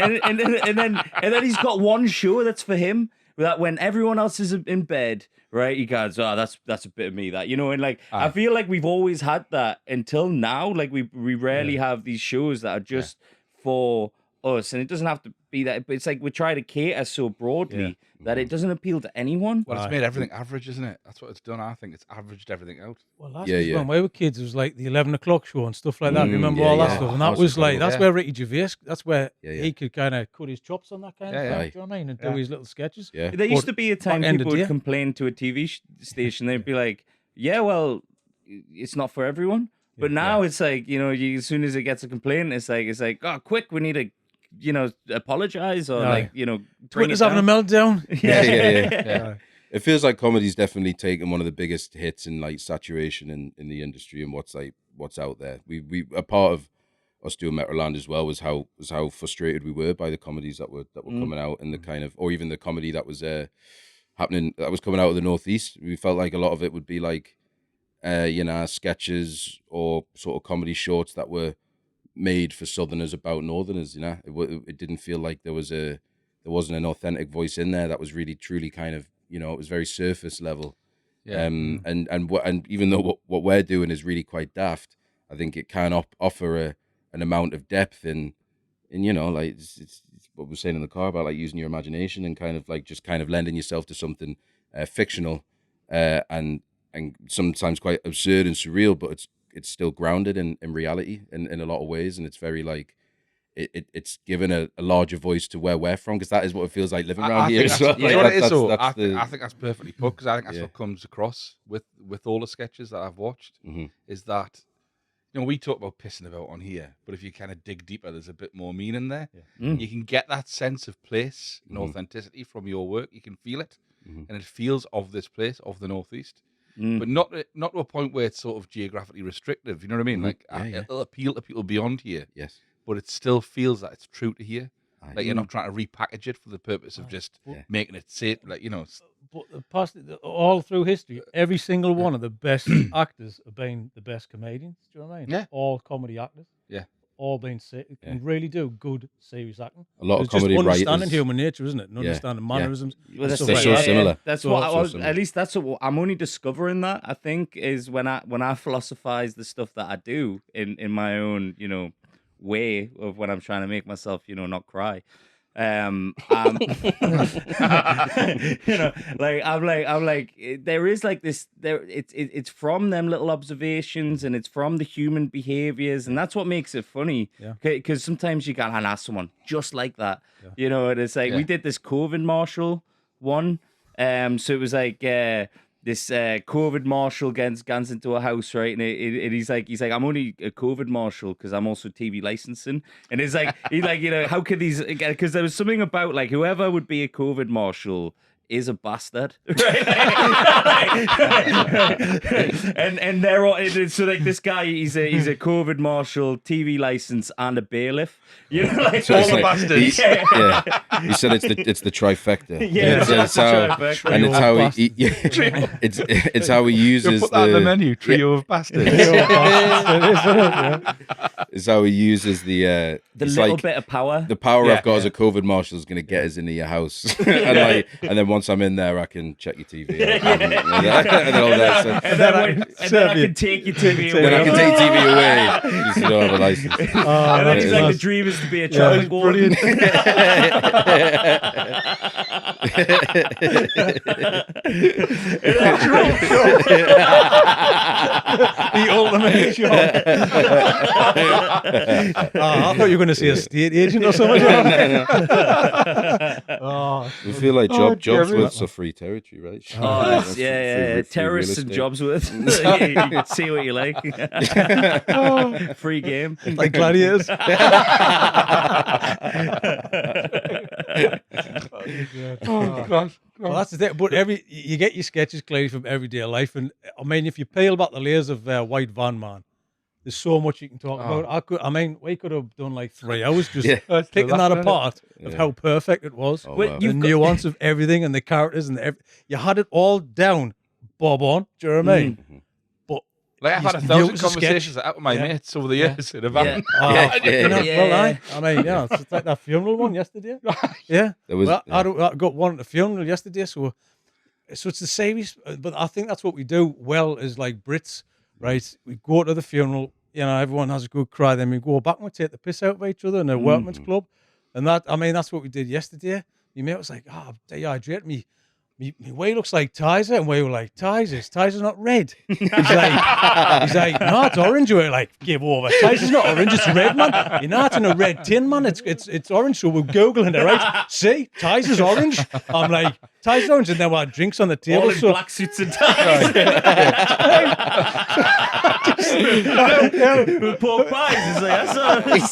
[SPEAKER 2] then he's got one show that's for him. That when everyone else is in bed, right, he goes, oh, that's a bit of me, that, and like, I feel like we've always had that until now. Like we rarely have these shows that are just for us, and it doesn't have to be that, but it's like we try to cater so broadly that it doesn't appeal to anyone.
[SPEAKER 3] Well, it's made everything average, isn't it? That's what it's done. I think it's averaged everything out.
[SPEAKER 1] Well, last when we were kids, it was like the 11 o'clock show and stuff like that. Remember all that stuff? And that was like, that's where Ricky Gervais, that's where he could kind of cut his chops on that kind of thing. Do you know what I mean? And do his little sketches.
[SPEAKER 2] Yeah. There used to be a time people would complain to a TV station. They'd be like, yeah, well, it's not for everyone. But now it's like, as soon as it gets a complaint, it's like, oh, quick, we need to, apologize or
[SPEAKER 1] Twitter's having a meltdown.
[SPEAKER 4] Yeah. It feels like comedy's definitely taken one of the biggest hits in like saturation in the industry and what's out there. We a part of us doing Metroland as well was how frustrated we were by the comedies that were coming out and the kind of, or even the comedy that was happening that was coming out of the Northeast. We felt like a lot of it would be like sketches or sort of comedy shorts that were made for Southerners about Northerners. It didn't feel like there wasn't an authentic voice in there that was really truly kind of, it was very surface level. And even though what we're doing is really quite daft, I think it can offer an amount of depth in like it's what we're saying in the car about like using your imagination and kind of like just kind of lending yourself to something fictional and sometimes quite absurd and surreal, but it's still grounded in reality in a lot of ways, and it's very like it's given a larger voice to where we're from, because that is what it feels like living around here.
[SPEAKER 3] I think that's perfectly put, because I think that's what comes across with all the sketches that I've watched, is that we talk about pissing about on here, but if you kind of dig deeper, there's a bit more meaning there. You can get that sense of place and authenticity from your work. You can feel it, and it feels of this place, of the Northeast. But not to a point where it's sort of geographically restrictive. You know what I mean? Like it'll appeal to people beyond here.
[SPEAKER 4] Yes,
[SPEAKER 3] but it still feels that it's true to here. Like you're not trying to repackage it for the purpose of just making it sit like
[SPEAKER 1] But all through history, every single one of the best actors have been the best comedians. Do you know what I mean?
[SPEAKER 3] Yeah.
[SPEAKER 1] All comedy actors.
[SPEAKER 3] Yeah.
[SPEAKER 1] All being can really do good serious acting.
[SPEAKER 4] A lot of comedy
[SPEAKER 1] just
[SPEAKER 4] writers,
[SPEAKER 1] understanding human nature, isn't it? And understanding mannerisms.
[SPEAKER 2] Well,
[SPEAKER 1] that's
[SPEAKER 4] so similar.
[SPEAKER 2] That's
[SPEAKER 4] so,
[SPEAKER 2] what
[SPEAKER 4] similar.
[SPEAKER 2] at least that's what I'm only discovering that, I think, is when I philosophize the stuff that I do in my own way of when I'm trying to make myself not cry. I'm like there is like this there it's from them little observations, and it's from the human behaviors, and that's what makes it funny. Because sometimes you can ask someone just like that, and it's like we did this COVID Marshall one, so it was like this COVID marshal gets into a house, right? And he's like, I'm only a COVID marshal because I'm also TV licensing. And it's like, how could these? Because there was something about like whoever would be a COVID marshal is a bastard, right? and they're all so like this guy, he's a COVID marshal, TV license, and a bailiff. You know, like
[SPEAKER 3] so all the bastards.
[SPEAKER 4] He said it's the trifecta.
[SPEAKER 2] Yeah,
[SPEAKER 4] it's how it's how he uses
[SPEAKER 3] put that on the menu. Trio of bastards.
[SPEAKER 4] It's how he uses the
[SPEAKER 2] little bit of power.
[SPEAKER 4] The power I've got as a COVID marshal is going to get us into your house, and then once I'm in there, I can check your TV. And then
[SPEAKER 2] I can take your TV away.
[SPEAKER 4] Then I can take your TV away because you don't have a license.
[SPEAKER 2] And then he's like, the dream is to be a traffic warden.
[SPEAKER 1] The ultimate job. I thought you were going to say a state agent or something.
[SPEAKER 4] We feel like Jobsworth's a free territory, right?
[SPEAKER 2] Free terrorists and Jobsworth. You see what you like. Free game.
[SPEAKER 1] Like gladiators.
[SPEAKER 3] Gosh.
[SPEAKER 1] Well, that's the thing. But you get your sketches clearly from everyday life, and I mean, if you peel back the layers of White Van Man, there's so much you can talk about. We could have done like 3 hours just picking that apart of how perfect it was, the nuance of everything and the characters and you had it all down, bob on. Do you know what I mean? But
[SPEAKER 3] like I've had 1,000 conversations out with my mates over the years in a van.
[SPEAKER 1] It's like that funeral one yesterday. Yeah, I got one at the funeral yesterday, so it's the series. But I think that's what we do well as like Brits, right? We go to the funeral, everyone has a good cry, then we go back and we take the piss out of each other in a workman's club, and that's what we did yesterday. My mate was like, dehydrate me. My way looks like Tizer, and we were like, Tizer's not red. He's like, no, it's orange. We're like, give over. Tizer's not orange, it's red, man. You're not in a red tin, man. It's orange. So we're Googling it, right? See, Tizer's orange. I'm like, Tizer's orange, and then we had drinks on the table.
[SPEAKER 2] All in black suits and ties. With pork pies. It's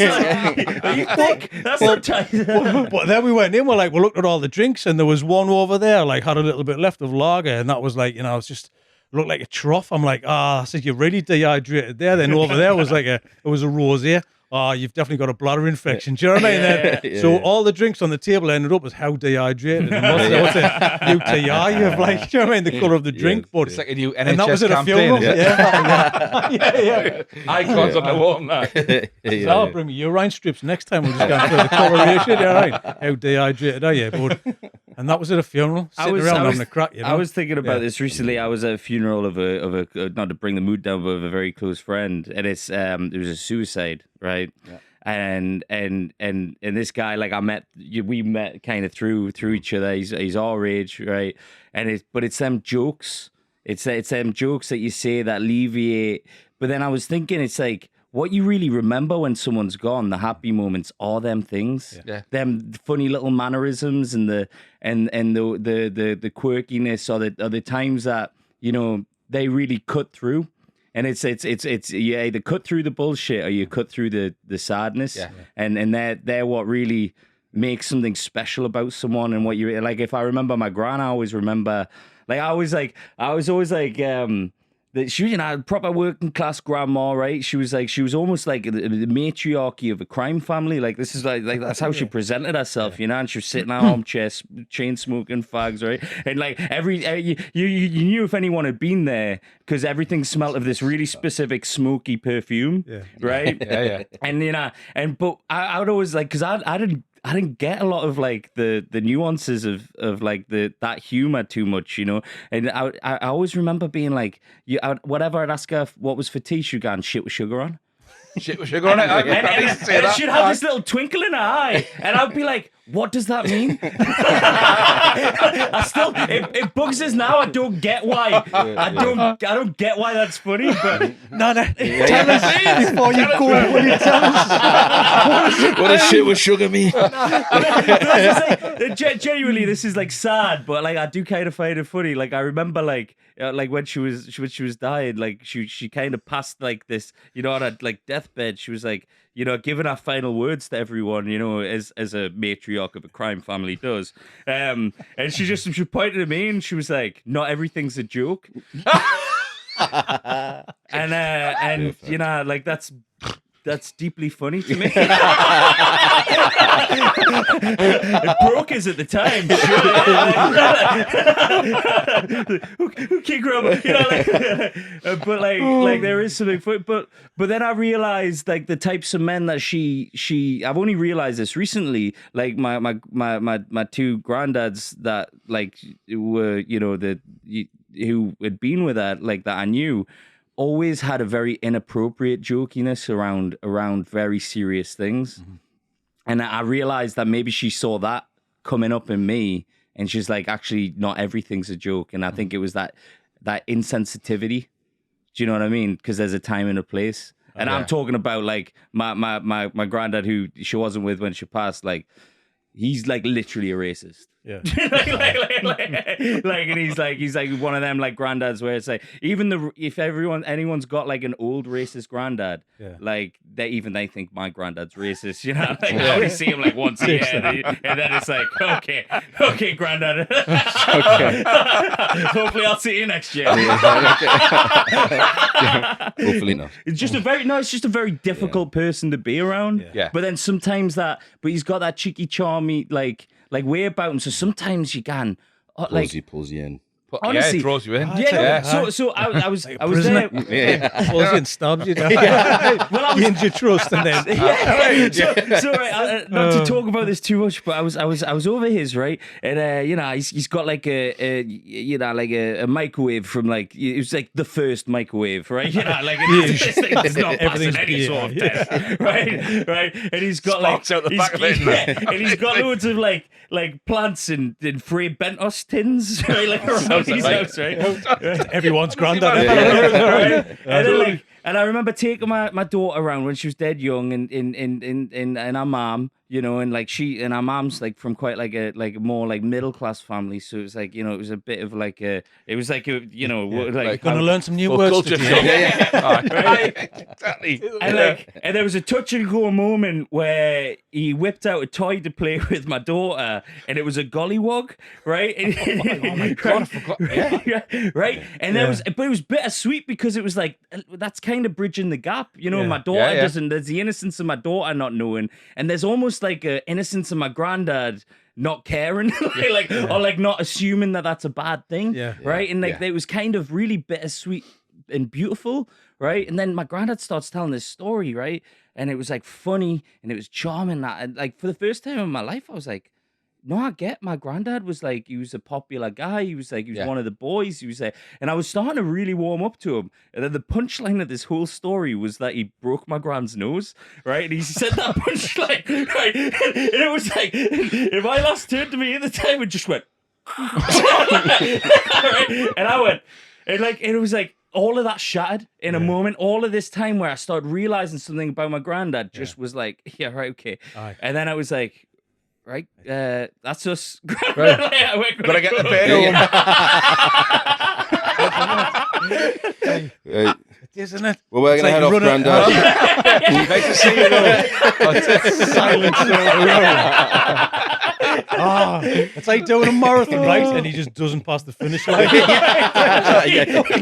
[SPEAKER 2] like, are you thick? That's not Tizer.
[SPEAKER 1] But then we went in, we looked at all the drinks, and there was one over there, like, had a little bit left of lager, and that was like, it's just looked like a trough. I'm like, I said, you're really dehydrated there. Then over there was it was a rosé. You've definitely got a bladder infection. Do you know what I mean? So all the drinks on the table ended up as how dehydrated. What's it? UTI of like, do you know what I mean? The colour of the drink. But
[SPEAKER 3] it's like a new NHS
[SPEAKER 1] and that was at a
[SPEAKER 3] campaign.
[SPEAKER 1] funeral.
[SPEAKER 3] Icons on the wall, man.
[SPEAKER 1] So I'll bring me urine strips next time. We'll just go through the coloration. Right? How dehydrated are you? And that was at a funeral, sitting around having a crack.
[SPEAKER 2] I was thinking about this recently. I was at a funeral of a not to bring the mood down, but of a very close friend, and it was a suicide, right? Yeah. And this guy, like we met kind of through each other. He's our age, right? But it's them jokes. It's them jokes that you say that alleviate. But then I was thinking, it's like, what you really remember when someone's gone, the happy moments, are them things, them funny little mannerisms and the quirkiness, or the times that they really cut through, and it's you either cut through the bullshit or you cut through the sadness, and they're what really makes something special about someone. And what you like, if I remember my gran, I always remember, like I was always like. That she was, a proper working class grandma, right? She was almost like the matriarchy of a crime family. Like this is like that's how she presented herself, and she was sitting in her armchair, chain smoking fags, right? And like you knew if anyone had been there because everything smelled of this really specific smoky perfume, right? But I'd always like, because I didn't get a lot of like the nuances of like that humor too much, And I always remember being like, whatever I'd ask her what was for tea, she'd go, shit with sugar on.
[SPEAKER 3] Shit with sugar on it.
[SPEAKER 2] And she'd have this little twinkle in her eye, and I'd be like, what does that mean? It bugs us now. I don't get why. I don't get why that's funny. But
[SPEAKER 1] tell us before you go. Will you tell us?
[SPEAKER 4] What does shit with sugar mean?
[SPEAKER 2] Genuinely, this is like sad, but like I do kind of find it funny. Like I remember, like like when she was dying, like she kind of passed like this, on a like deathbed. She was like, giving her final words to everyone, as a matriarch of a crime family does. And she pointed at me and she was like, "Not everything's a joke." and like that's deeply funny to me. It broke us at the time. Okay, grandma. But like there is something funny. But then I realized like the types of men that she I've only realized this recently. Like my two granddads that like were who had been with her, like that I knew, always had a very inappropriate jokiness around very serious things. Mm-hmm. And I realized that maybe she saw that coming up in me, and she's like, actually, not everything's a joke. And I think it was that insensitivity. Do you know what I mean? Because there's a time and a place. And I'm talking about like my granddad, who she wasn't with when she passed. Like, he's like literally a racist. Yeah. like, and he's like one of them like granddads where it's like, even if anyone's got like an old racist granddad, like they think my granddad's racist, like I only see him like once a year, and then it's like, okay, granddad, okay. Hopefully I'll see you next year.
[SPEAKER 4] Hopefully not.
[SPEAKER 2] It's just a very difficult person to be around.
[SPEAKER 3] Yeah.
[SPEAKER 2] But then sometimes but he's got that cheeky, charmy like way about him. So sometimes you can
[SPEAKER 4] pulls you in.
[SPEAKER 2] Honestly,
[SPEAKER 3] it draws you in.
[SPEAKER 2] So I was there.
[SPEAKER 1] Pulls you and stabs you. Well, wins your trust, and then
[SPEAKER 2] not to talk about this too much, but I was over his, right, and he's got like a microwave from like, it was like the first microwave, right? Like it's not passing any sort of test, right? And he's got
[SPEAKER 3] Sparks out the back of it,
[SPEAKER 2] and he's got loads of like plants in Frey Bentos tins, right? Like around his house, right?
[SPEAKER 1] Everyone's granddad.
[SPEAKER 2] Right? And I remember taking my daughter around when she was dead young, and our mom, and like our mom's like from quite like a more like middle class family, so it was like, it was a bit of like like
[SPEAKER 1] gonna learn some new words.
[SPEAKER 3] Culture shock.
[SPEAKER 2] Right?
[SPEAKER 3] Exactly.
[SPEAKER 2] And there was a touch and go moment where he whipped out a toy to play with my daughter, and it was a gollywog, right?
[SPEAKER 3] Oh my God, I forgot. Yeah.
[SPEAKER 2] Right. And but it was bittersweet because it was like, that's kind of bridging the gap, my daughter doesn't, there's the innocence of my daughter not knowing, and there's almost like a innocence of my granddad not caring, or like not assuming that that's a bad thing, right? And like it was kind of really bittersweet and beautiful, right? And then my granddad starts telling this story, right? And it was like funny and it was charming. That like for the first time in my life, I was like, no, I get my granddad was like, he was a popular guy. He was one of the boys. He was like, and I was starting to really warm up to him. And then the punchline of this whole story was that he broke my grand's nose, right? And he said that punchline, right? And it was like, if my last turned to me at the time, it just went, right? And I went, and it was like, all of that shattered in a moment. All of this time where I started realizing something about my granddad just was like, yeah, right, okay. Aye. And then I was like, right, that's us.
[SPEAKER 3] Right. Gotta get the bed home.
[SPEAKER 1] Isn't it?
[SPEAKER 4] Well, we're going to head off, Granddad.
[SPEAKER 3] Nice to see you, though.
[SPEAKER 1] Silence in it's like doing a marathon, right? And he just doesn't pass the finish line. He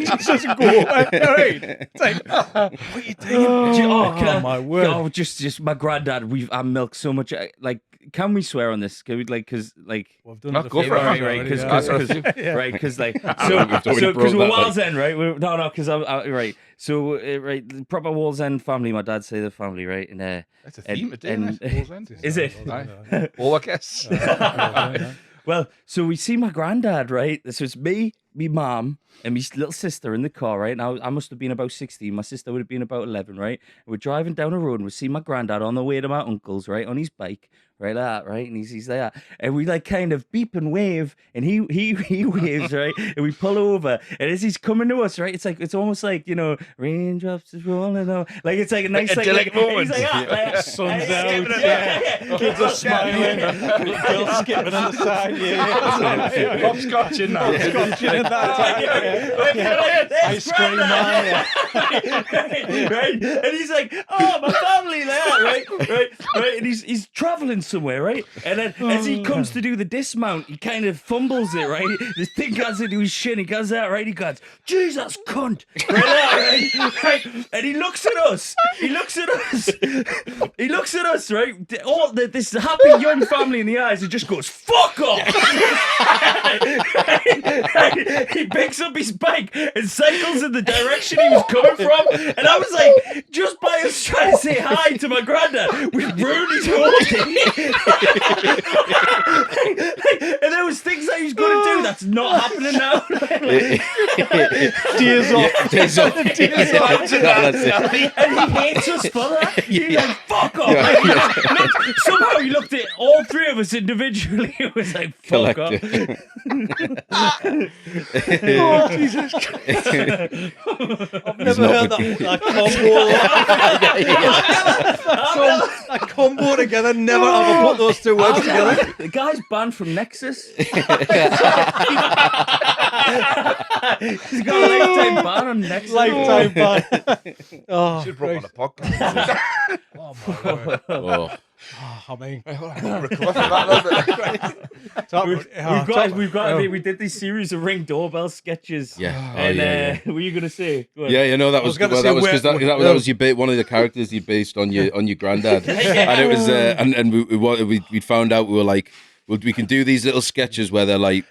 [SPEAKER 1] just doesn't go. Right? It's like, what are you doing? My word.
[SPEAKER 2] Oh, just my granddad. I milked so much. Like, can we swear on this? Can we because
[SPEAKER 1] well, I've done it
[SPEAKER 3] go for it,
[SPEAKER 2] right? Because we're Wall's End, right? Because I'm right. So right, proper Wall's End family. My dad say the family, right? And
[SPEAKER 3] that's a theme today. Wall's End.
[SPEAKER 2] Is it?
[SPEAKER 3] All I guess.
[SPEAKER 2] Well, so we see my granddad, right? So it's me, me mom, and my little sister in the car, right? Now I must have been about 16. My sister would have been about 11, right? And we're driving down the road and we see my granddad on the way to my uncle's, right, on his bike, right, like that, right, and he's like that, and we like kind of beep and wave, and he waves, right, and we pull over, and as he's coming to us, right, it's almost like, you know, raindrops is rolling on, like it's like a nice like moment. He's like,
[SPEAKER 1] sun's out,
[SPEAKER 2] kids are smiling,
[SPEAKER 1] girls skipping on the side,
[SPEAKER 3] hopscotching now,
[SPEAKER 1] ice cream man,
[SPEAKER 2] right, and he's like, oh, my family there, right, and he's traveling somewhere, right, and then as he comes to do the dismount, he kind of fumbles it, right, this thing goes into his shin, he goes out, right, he goes, Jesus cunt, right, and he looks at us, right, all this happy young family in the eyes, and just goes, fuck off. He picks up his bike and cycles in the direction he was coming from, and I was like, just by us trying to say hi to my granddad, we ruined his whole day. And there was things that he was going to do that's not happening now.
[SPEAKER 1] Tears off.
[SPEAKER 2] And he hates us for that. He's like, fuck off. Somehow he looked at all three of us individually. It was like, fuck off.
[SPEAKER 1] Oh, Jesus Christ. I've never heard that combo. That combo together, never ever put those two words together.
[SPEAKER 2] The guy's banned from Nexus. He's got a lifetime ban on Nexus.
[SPEAKER 1] Lifetime ban. Oh,
[SPEAKER 3] should have brought on a podcast.
[SPEAKER 1] Oh, my God.
[SPEAKER 4] Oh.
[SPEAKER 1] I mean,
[SPEAKER 3] Recover from that a little bit.
[SPEAKER 2] We've got. We did this series of Ring doorbell sketches.
[SPEAKER 4] Yeah.
[SPEAKER 2] And what were you gonna say?
[SPEAKER 4] Yeah, you know that was because that was your one of the characters you based on your granddad, and it was and we found out we were like, well, we can do these little sketches where they're like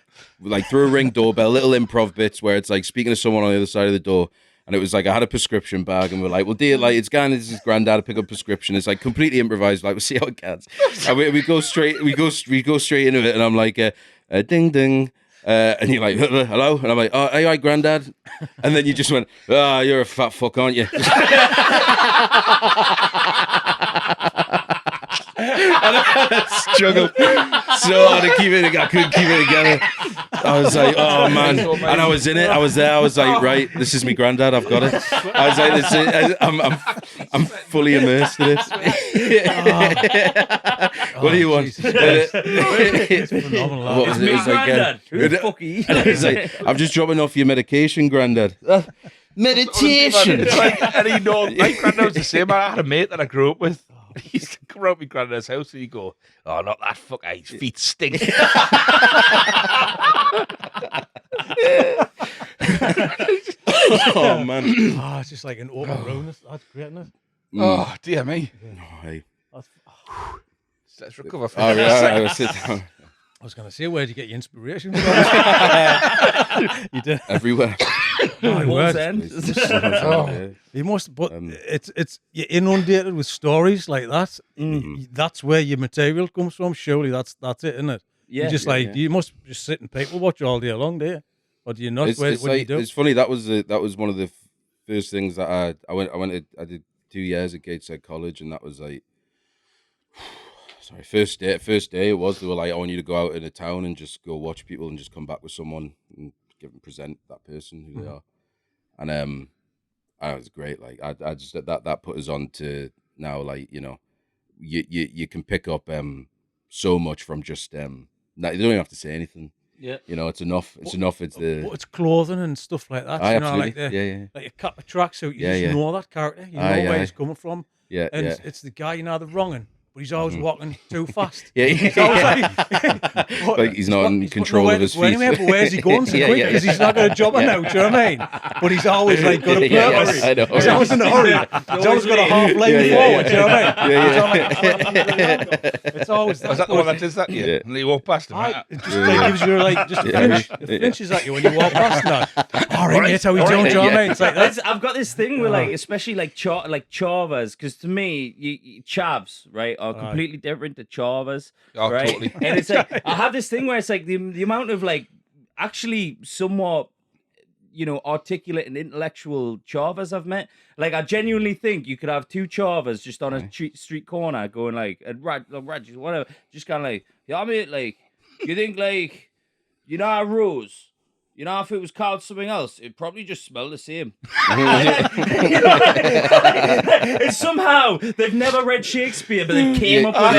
[SPEAKER 4] through a Ring doorbell, little improv bits where it's like speaking to someone on the other side of the door. And it was like I had a prescription bag, and we're like, "Well, dear, like it's gone. It's his granddad to pick up prescription." It's like completely improvised. Like we'll see how it gets. And we go straight into it, and I'm like, "Ding ding," and you're like, "Hello," and I'm like, "Oh, are you right, granddad?" And then you just went, "Ah, you're a fat fuck, aren't you?" And I struggled so hard to keep it. I couldn't keep it together. I was like, oh man, and I was in it. I was there. I was like, right, this is my granddad. I've got it. I was like, this is, I'm fully immersed in it. What do you want?
[SPEAKER 1] it's phenomenal.
[SPEAKER 4] What was it? It was like,
[SPEAKER 2] Who the fuck are you?
[SPEAKER 4] it was like, I'm just dropping off your medication, granddad. Meditation.
[SPEAKER 3] It's like, and you know, my granddad was the same. I had a mate that I grew up with. He used to come around my granddad's house and he'd go, "Oh, not that fucker, his feet stink."
[SPEAKER 4] Oh man.
[SPEAKER 1] Oh, it's just like an open room. That's great, isn't it?
[SPEAKER 3] Oh dear me. Let's recover from
[SPEAKER 4] Oh
[SPEAKER 3] that.
[SPEAKER 4] yeah, I was sit down.
[SPEAKER 1] I was going to say, where'd you get your inspiration from? You did.
[SPEAKER 4] Everywhere.
[SPEAKER 1] You must, but it's you're inundated with stories like that. That's where your material comes from. Surely that's it, isn't it?
[SPEAKER 2] Yeah.
[SPEAKER 1] You just you must just sit and people watch all day long, do you? Or do you not?
[SPEAKER 4] It's
[SPEAKER 1] what do you do?
[SPEAKER 4] It's funny. That was one of the first things that I did 2 years at Gateshead College, and that was like, sorry, first day it was. They were like, I want you to go out in a town and just go watch people and just come back with someone and present that person who they are. And it was great. Like I just that put us on to now, like, you know, you can pick up so much from just you don't even have to say anything.
[SPEAKER 2] Yeah,
[SPEAKER 4] you know, it's enough. It's enough. It's
[SPEAKER 1] it's clothing and stuff like that. You know, like like a cap, a tracksuit. You just know that character. You know where he's coming from.
[SPEAKER 4] Yeah,
[SPEAKER 1] and it's the guy, you know, the wronging. But he's always walking too fast.
[SPEAKER 4] Yeah,
[SPEAKER 1] he's always
[SPEAKER 4] like he's not in control of his feet.
[SPEAKER 1] Anyway, but where's he going so quick? Because he's not got a job now. Do you know what I mean? But he's always like got a purpose.
[SPEAKER 4] I know.
[SPEAKER 1] He's always in a hurry. He's always got a half lane forward. Do you know what I mean? It's always that.
[SPEAKER 3] Was that the one that does that? Yeah. And you walk past him.
[SPEAKER 1] It just gives you like just a flinch. It flinches at you when you walk past that. All right, that's how we do. Do you know what I mean? It's like
[SPEAKER 2] I've got this thing with like, especially like chavas, because to me, chavs, right, are completely different to chavas, right? Totally. And it's like I have this thing where it's like the amount of like actually somewhat articulate and intellectual chavas I've met. Like, I genuinely think you could have two chavas just on a street corner going like, Radgie, whatever, just kind of like, yeah, I mean, like, you think like, our rose. If it was called something else, it'd probably just smell the same. And somehow they've never read Shakespeare, but they came up with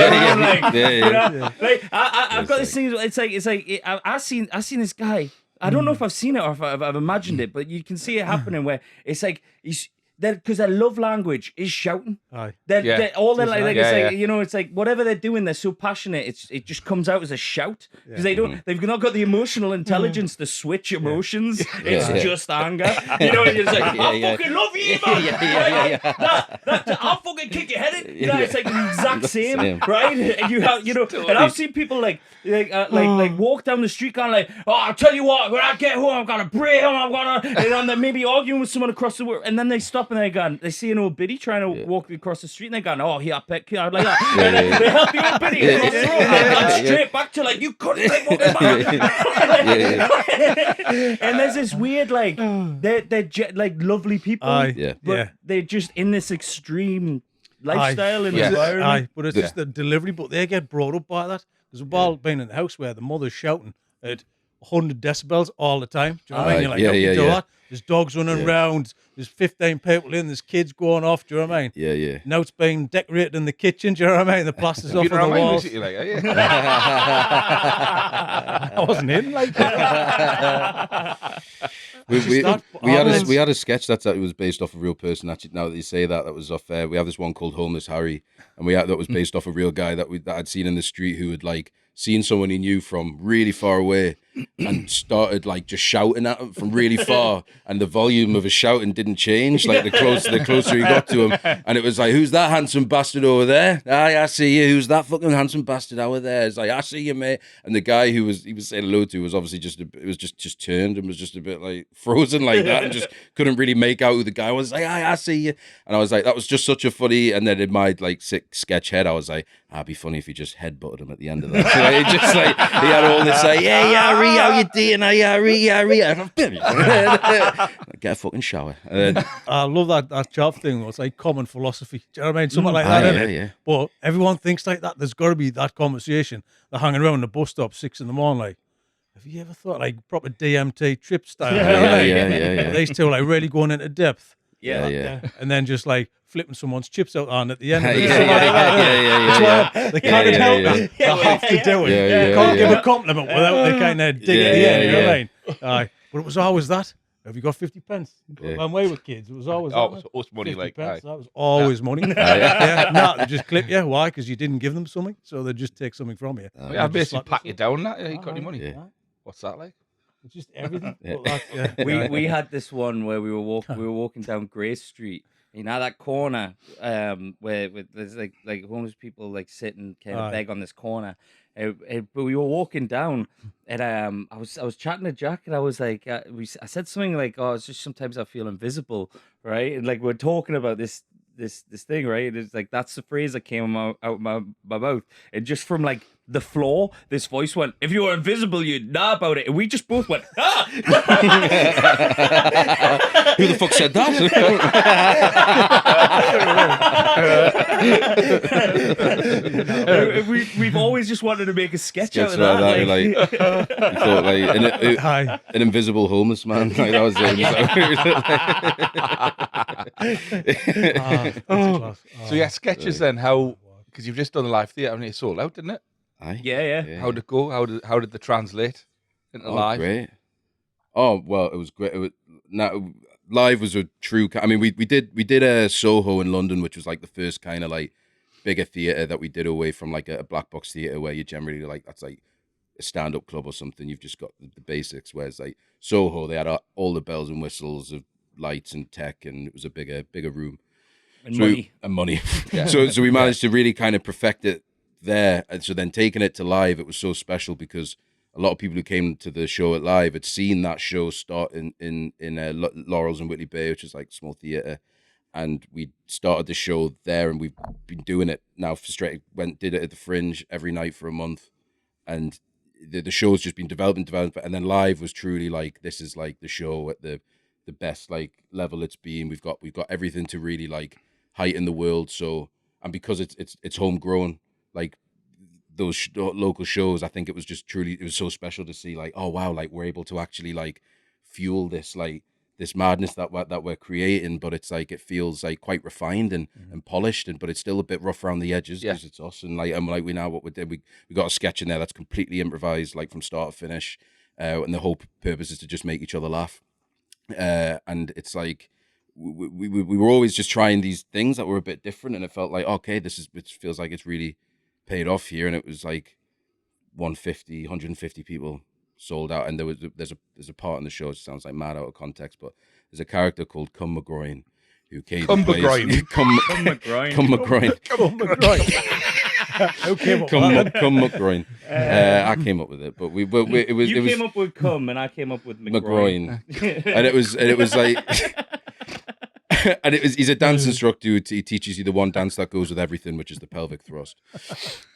[SPEAKER 2] it. I've got this thing. It's like I've seen this guy. I don't know if I've seen it or if I've imagined it, but you can see it happening where it's like because their love language is shouting. They're all they're like, it's like whatever they're doing, they're so passionate. It just comes out as a shout because they've not got the emotional intelligence to switch emotions. It's just anger. It's like I fucking love you, man. I'll fucking kick your head in. It's like the exact same, right? And you have, and I've seen people like walk down the street kind of like, oh, I'll tell you what, when I get home, I'm gonna bray him. And they're maybe arguing with someone across the world, and then they stop. And they see an old biddy trying to walk across the street, and they go, "Oh, here, pet, like that." And they help the old biddy across the road, and straight back to like, "You couldn't take walking back." And there's this weird like, they're like lovely people, but they're just in this extreme lifestyle and environment.
[SPEAKER 1] But it's just the delivery. But they get brought up by that because we've all been in the house where the mother's shouting at 100 decibels all the time. Do you know what I mean? You're like, how can you do that? There's dogs running around. There's 15 people in. There's kids going off. Do you know what I mean?
[SPEAKER 4] Yeah.
[SPEAKER 1] Now it's being decorated in the kitchen. Do you know what I mean? The plaster's off on the walls. I wasn't in like that.
[SPEAKER 4] We had a sketch that was based off a real person. Actually, now that you say that was off. We have this one called Homeless Harry, and that was based off a real guy that I'd seen in the street who had like seen someone he knew from really far away and started like just shouting at him from really far, and the volume of his shouting didn't change like the closer he got to him, and it was like, who's that handsome bastard over there? Aye, I see you. Who's that fucking handsome bastard over there? It's like, I see you, mate. And the guy he was saying hello to was obviously just turned and was just a bit like frozen like that and just couldn't really make out who the guy was. Like, aye, I see you. And I was like, that was just such a funny. And then in my like sick sketch head, I was like, it'd be funny if he just headbutted him at the end of that. So he just like, he had all this like, yeah, Harry, how you doing? Get a fucking shower.
[SPEAKER 1] I love that job thing. It's like common philosophy. Do you know what I mean? Something like that, isn't it?
[SPEAKER 4] Yeah.
[SPEAKER 1] But everyone thinks like that. There's got to be that conversation. They're hanging around the bus stop 6 a.m. like, have you ever thought like proper DMT trip style?
[SPEAKER 4] Yeah.
[SPEAKER 1] These two like really going into depth.
[SPEAKER 4] Yeah.
[SPEAKER 1] And then just like flipping someone's chips out on at the end.
[SPEAKER 4] Yeah.
[SPEAKER 1] They can't help it. They have to do it. They can't give a compliment without the kind of dig at the end. You know what I mean? But it was always that. Have you got 50 pence? I'm way with kids. It was always
[SPEAKER 3] that. It was money like
[SPEAKER 1] pence. That was always money. No, they just clip you. Why? Because you didn't give them something, so they just take something from you.
[SPEAKER 3] I basically pat you down. That you got any money?
[SPEAKER 4] Yeah.
[SPEAKER 3] What's that like?
[SPEAKER 1] It's just everything.
[SPEAKER 2] We had this one where we were walking down Grace Street. That corner where there's like homeless people like sitting kind of beg on this corner. But we were walking down, and I was chatting to Jack, and I was like, I said something like, "Oh, it's just sometimes I feel invisible," right? And like we're talking about this thing, right? And it's like that's the phrase that came out my mouth, and just from like the floor, this voice went, "If you were invisible, you'd know about it." And we just both went, "Ah!"
[SPEAKER 4] Who the fuck said that?
[SPEAKER 2] We've always just wanted to make a sketch out of that.
[SPEAKER 4] You thought like an invisible homeless man. Like, that was
[SPEAKER 3] it. So yeah, sketches then. How? Because you've just done the live theatre, and it's sold out, didn't it?
[SPEAKER 2] Yeah.
[SPEAKER 3] How'd it go? How did they translate into live?
[SPEAKER 4] Great. Oh well, it was great. Live was a true. I mean, we did a Soho in London, which was like the first kind of like bigger theatre that we did away from like a black box theatre where you generally like that's like a stand up club or something. You've just got the basics. Whereas like Soho, they had all the bells and whistles of lights and tech, and it was a bigger room
[SPEAKER 2] and money.
[SPEAKER 4] Yeah. So we managed to really kind of perfect it there, and so then taking it to live, it was so special because a lot of people who came to the show at live had seen that show start in Laurels and Whitley Bay, which is like small theatre, and we started the show there, and we've been doing it now for did it at the Fringe every night for a month, and the show's just been developing, and then live was truly like, this is like the show at the best like level it's been. We've got everything to really like heighten the world. So, and because it's homegrown, like those local shows, I think it was just truly, it was so special to see like, oh wow, like we're able to actually like fuel this like this madness that we're creating, but it's like, it feels like quite refined and polished, but it's still a bit rough around the edges because it's us. And like, we know what we did. We got a sketch in there that's completely improvised, like from start to finish, and the whole purpose is to just make each other laugh. And it's like we were always just trying these things that were a bit different, and it felt like, okay, it feels like it's really paid off here. And it was like 150 people sold out, and there's a part in the show, it sounds like mad out of context, but there's a character called Cum McGroin who Caden plays. Cum McGroin. Cum McGroin. I came up with it, but
[SPEAKER 2] you came up with cum, and I came up with McGroin.
[SPEAKER 4] and it was like. And he's a dance instructor who he teaches you the one dance that goes with everything, which is the pelvic thrust.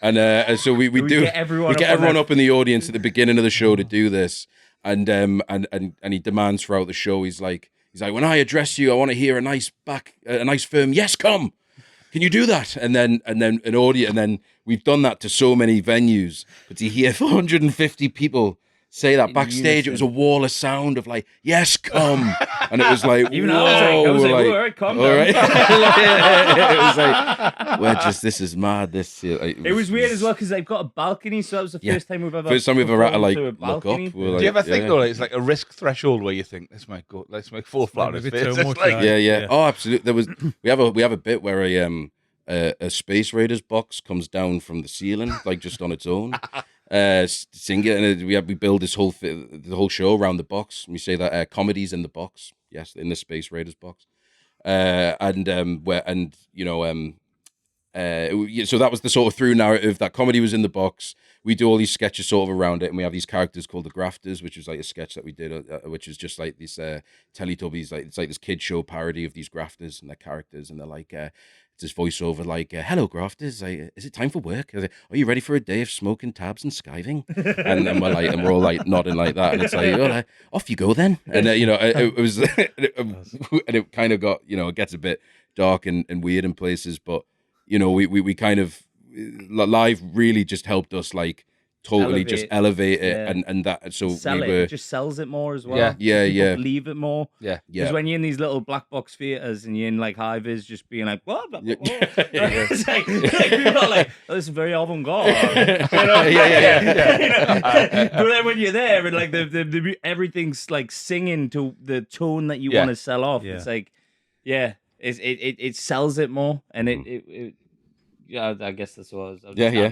[SPEAKER 4] And so we get everyone up in the audience at the beginning of the show to do this, and he demands throughout the show. He's like, when I address you, I want to hear a nice firm yes, come. Can you do that? And then an audience, and then we've done that to so many venues, but to hear 450 people say that backstage, it was a wall of sound of like, yes, come. And it was like,
[SPEAKER 2] even I was like, all right, come down.
[SPEAKER 4] Right. It was like, this is mad.
[SPEAKER 2] It was weird as well because they've got a balcony, so that was the first time we've ever
[SPEAKER 4] had to like look up.
[SPEAKER 3] Do you ever think though, it's like a risk threshold where you think let's make fall flat on his face?
[SPEAKER 4] Yeah. Oh, absolutely. We have a bit where a Space Raiders box comes down from the ceiling, like just on its own. Sing it, and we build this the whole show around the box. And we say that comedy's in the box, yes, in the Space Raiders box, so that was the sort of through narrative that comedy was in the box. We do all these sketches sort of around it, and we have these characters called the Grafters, which was like a sketch that we did, which is just like this Teletubbies, like it's like this kid show parody of these grafters and their characters, and they're like. It's this voiceover like, hello, grafters. Is it time for work? Are you ready for a day of smoking tabs and skiving? And then we're all like nodding like that, and it's like, off you go then. And it was, and it kind of got, it gets a bit dark and weird in places, but we kind of live really just helped us like totally just elevate it, and that so
[SPEAKER 2] it just sells it more as well.
[SPEAKER 4] Yeah.
[SPEAKER 2] Believe it more.
[SPEAKER 4] Yeah.
[SPEAKER 2] Because when you're in these little black box theaters and you're in like high vis, just being like, what? It's like people are like, oh, this is very avant-garde. But then when you're there and like the everything's like singing to the tone that you want to sell off, it's like, it sells it more, and it yeah, I guess that's what I was that.
[SPEAKER 4] Yeah.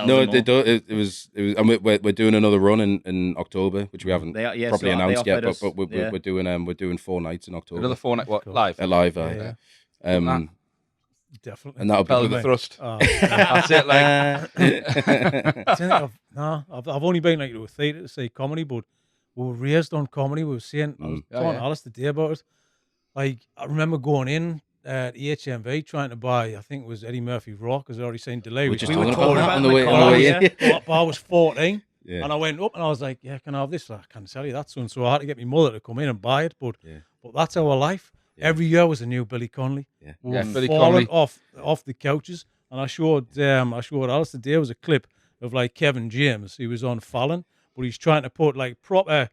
[SPEAKER 4] No, it was, and we're doing another run in October, which we haven't properly announced yet. But we're doing 4 nights in October.
[SPEAKER 3] Another 4 nights, what, live?
[SPEAKER 4] Live,
[SPEAKER 1] definitely.
[SPEAKER 4] And that'll be
[SPEAKER 3] the thrust.
[SPEAKER 4] That's it.
[SPEAKER 1] Like, I've only been like to a theatre to see comedy, but we were raised on comedy. We were saying, I was talking to Alice today about it. Like, I remember going in. At HMV trying to buy, I think it was Eddie Murphy Raw, because I already seen Delay.
[SPEAKER 4] We were talking about that on the way in.
[SPEAKER 1] But I was 14, and I went up and I was like, yeah, can I have this? I can't sell you that, son. So I had to get my mother to come in and buy it. But that's our life. Yeah. Every year was a new Billy Connolly. We were falling off the couches, and I showed Alice today was a clip of like Kevin James. He was on Fallon, but he's trying to put like proper.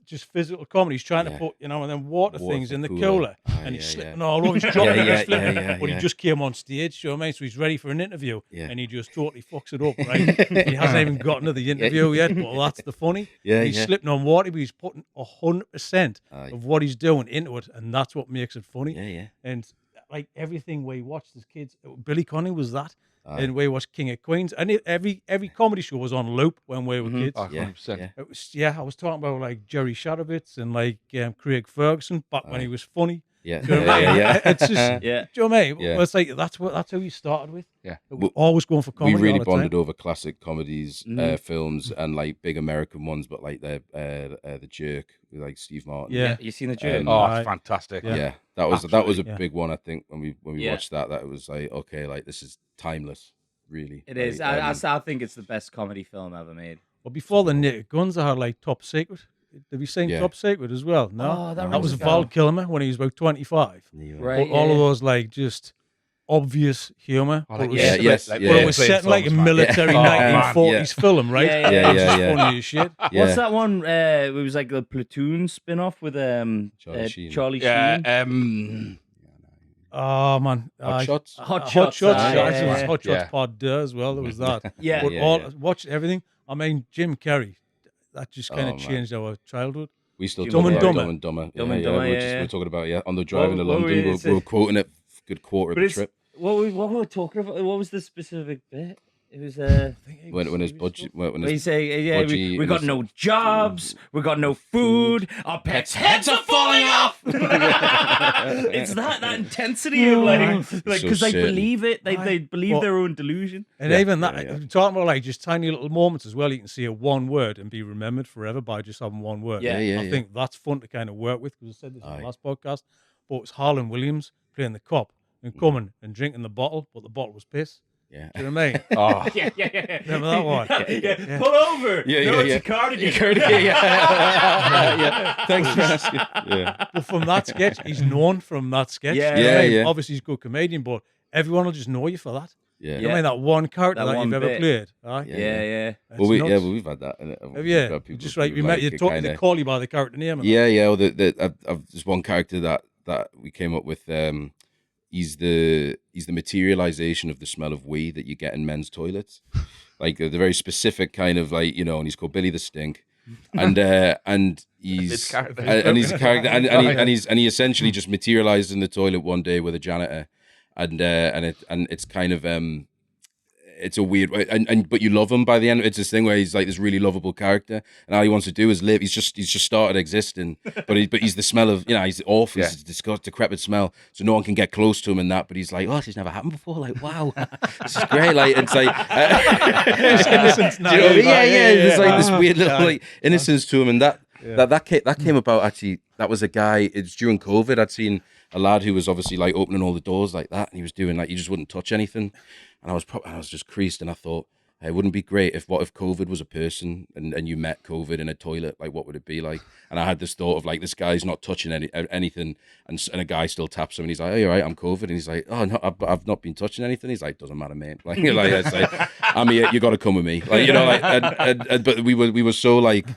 [SPEAKER 1] Just physical comedy. He's trying to put, and then water things in the cooler, and he's slipping all over. He's dropping it, but he just came on stage. You know what I mean? So he's ready for an interview, and he just totally fucks it up. Right? He hasn't even gotten to the interview yet, but that's the funny. He's slipping on water, but he's putting 100% of what he's doing into it, and that's what makes it funny. And like everything we watched as kids, Billy Connolly was that. And we watched King of Queens, and every comedy show was on loop when we were kids.
[SPEAKER 3] 100%.
[SPEAKER 1] It was, I was talking about like Jerry Shadowitz and like Craig Ferguson back when he was funny. It's just, do you know what I mean? Well, it's like that's who you started with. We're always going for comedy.
[SPEAKER 4] We really bonded over classic comedies, films, and like big American ones, but like the Jerk with like Steve Martin.
[SPEAKER 2] Yeah, you seen the Jerk?
[SPEAKER 3] It's fantastic.
[SPEAKER 4] Yeah, that was a big one. I think when we watched that, it was like, okay, like this is timeless. really.
[SPEAKER 2] It is. I think it's the best comedy film ever made.
[SPEAKER 1] Well, before the Naked Guns, I had like Top Secret. Have you seen Top Secret as well? No,
[SPEAKER 2] Oh, that
[SPEAKER 1] was
[SPEAKER 2] rings a
[SPEAKER 1] Val
[SPEAKER 2] bell.
[SPEAKER 1] Kilmer when he was about 25.
[SPEAKER 2] Right.
[SPEAKER 1] But all of those like just obvious humor.
[SPEAKER 3] Oh,
[SPEAKER 1] but
[SPEAKER 3] like,
[SPEAKER 1] it was,
[SPEAKER 3] yes,
[SPEAKER 1] but
[SPEAKER 3] yeah,
[SPEAKER 1] it
[SPEAKER 3] yeah.
[SPEAKER 1] was set in like a
[SPEAKER 3] Films, man.
[SPEAKER 1] military
[SPEAKER 3] Yeah.
[SPEAKER 1] 1940s film, right?
[SPEAKER 2] Yeah,
[SPEAKER 4] yeah,
[SPEAKER 1] It's just
[SPEAKER 4] yeah.
[SPEAKER 1] funny as shit.
[SPEAKER 2] What's that one? It was like the Platoon spin-off with
[SPEAKER 4] Charlie Sheen.
[SPEAKER 2] Charlie
[SPEAKER 3] Yeah.
[SPEAKER 2] Sheen.
[SPEAKER 1] Oh man,
[SPEAKER 4] Hot Shots.
[SPEAKER 2] Hot
[SPEAKER 1] Hot
[SPEAKER 2] Shots.
[SPEAKER 1] Shots.
[SPEAKER 2] yeah,
[SPEAKER 1] Actually,
[SPEAKER 2] yeah,
[SPEAKER 1] it was
[SPEAKER 2] yeah.
[SPEAKER 1] Hot Shots
[SPEAKER 3] Yeah.
[SPEAKER 1] Pod there as well. There was that.
[SPEAKER 2] Yeah.
[SPEAKER 1] But
[SPEAKER 4] Yeah.
[SPEAKER 1] watched everything. I mean, Jim Carrey. That just kind
[SPEAKER 4] Oh,
[SPEAKER 1] of
[SPEAKER 4] man.
[SPEAKER 1] changed our childhood.
[SPEAKER 4] We still
[SPEAKER 2] Dumb
[SPEAKER 4] talk
[SPEAKER 2] and
[SPEAKER 4] about
[SPEAKER 1] Dumber.
[SPEAKER 4] Dumb and Dumber.
[SPEAKER 2] Dumb and Dumber,
[SPEAKER 4] We're talking about on the drive into
[SPEAKER 2] What
[SPEAKER 4] London.
[SPEAKER 2] was
[SPEAKER 4] We're
[SPEAKER 2] it?
[SPEAKER 4] quoting it. Good quarter of
[SPEAKER 2] But
[SPEAKER 4] the
[SPEAKER 2] it's
[SPEAKER 4] trip.
[SPEAKER 2] what we were talking about. What was the specific bit? It was
[SPEAKER 4] When his budget, when
[SPEAKER 2] he
[SPEAKER 4] his
[SPEAKER 2] say, yeah,
[SPEAKER 4] budgie
[SPEAKER 2] we got
[SPEAKER 4] and
[SPEAKER 2] no jobs, we got no food, our pets' heads are falling off. It's that intensity of like
[SPEAKER 4] So
[SPEAKER 2] because they
[SPEAKER 4] certain.
[SPEAKER 2] believe it, they believe
[SPEAKER 1] Well,
[SPEAKER 2] their own delusion.
[SPEAKER 1] And
[SPEAKER 4] Yeah,
[SPEAKER 1] even that,
[SPEAKER 4] yeah.
[SPEAKER 1] talking about like just tiny little moments as well. You can see a one word and be remembered forever by just having one word.
[SPEAKER 2] Yeah,
[SPEAKER 4] yeah,
[SPEAKER 1] I
[SPEAKER 4] yeah.
[SPEAKER 1] think that's fun to kind of work with because I said this in
[SPEAKER 4] Aye.
[SPEAKER 1] the last podcast. But it's Harlan Williams playing the cop and coming and drinking the bottle, but the bottle was piss.
[SPEAKER 4] Yeah.
[SPEAKER 1] Do you know what I mean?
[SPEAKER 3] Oh,
[SPEAKER 2] Yeah.
[SPEAKER 1] Remember that one?
[SPEAKER 2] Yeah. Pull over.
[SPEAKER 4] Yeah,
[SPEAKER 2] no,
[SPEAKER 4] yeah,
[SPEAKER 2] it's
[SPEAKER 4] yeah.
[SPEAKER 2] a cardigan.
[SPEAKER 4] Yeah. Thanks for asking. Yeah.
[SPEAKER 1] But from that sketch, he's known from that sketch.
[SPEAKER 2] Yeah.
[SPEAKER 1] Do you know what I mean?
[SPEAKER 4] Yeah.
[SPEAKER 1] Obviously, he's a good comedian, but everyone will just know you for that.
[SPEAKER 4] Yeah.
[SPEAKER 1] You know what I mean? That one character
[SPEAKER 2] That
[SPEAKER 1] that
[SPEAKER 2] one
[SPEAKER 1] you've ever
[SPEAKER 2] bit.
[SPEAKER 1] played. Right?
[SPEAKER 2] Yeah.
[SPEAKER 4] Well,
[SPEAKER 1] Nuts.
[SPEAKER 4] we've had that.
[SPEAKER 1] Have you? Just like, they call you by the character name. and
[SPEAKER 4] Yeah. Well, there's one character that we came up with. He's the materialization of the smell of wee that you get in men's toilets, like the very specific kind of like and he's called Billy the Stink, and he's
[SPEAKER 3] character.
[SPEAKER 4] and he's a character and he essentially just materialized in the toilet one day with a janitor, and it's kind of it's a weird way, but you love him by the end. It's this thing where he's like this really lovable character, and all he wants to do is live. He's just started existing, but he's the smell of he's awful.
[SPEAKER 3] Yeah.
[SPEAKER 4] He's a disgusting, decrepit smell, so no one can get close to him and that. But he's like, this has never happened before. Like, wow, this is great. Like it's like
[SPEAKER 1] innocence now.
[SPEAKER 4] do you know what I mean? Yeah.
[SPEAKER 1] Yeah.
[SPEAKER 4] There's like this weird little like innocence to him, and that came about actually. That was a guy. It's during COVID. I'd seen a lad who was obviously like opening all the doors like that, and he was doing like he just wouldn't touch anything, and I was just creased, and I thought, hey, it wouldn't be great if COVID was a person and you met COVID in a toilet, like what would it be like? And I had this thought of like this guy's not touching anything, and a guy still taps him, and he's like, oh, you're right, I'm COVID, and he's like, oh no, I've not been touching anything. He's like, doesn't matter, mate. Like it's like I'm here, you got to come with me, like like but we were so like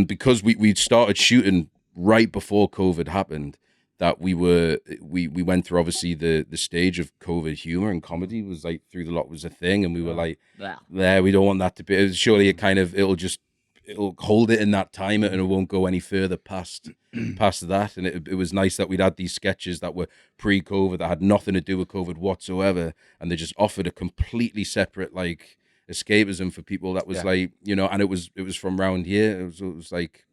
[SPEAKER 4] because we started shooting right before COVID happened, that we went through obviously the stage of COVID humor, and comedy was like through the lot was a thing, and we were like, we don't want that to be. Surely it'll hold it in that time, and it won't go any further past that. And it was nice that we'd had these sketches that were pre-COVID that had nothing to do with COVID whatsoever, and they just offered a completely separate like escapism for people that was like and it was from round here. It was like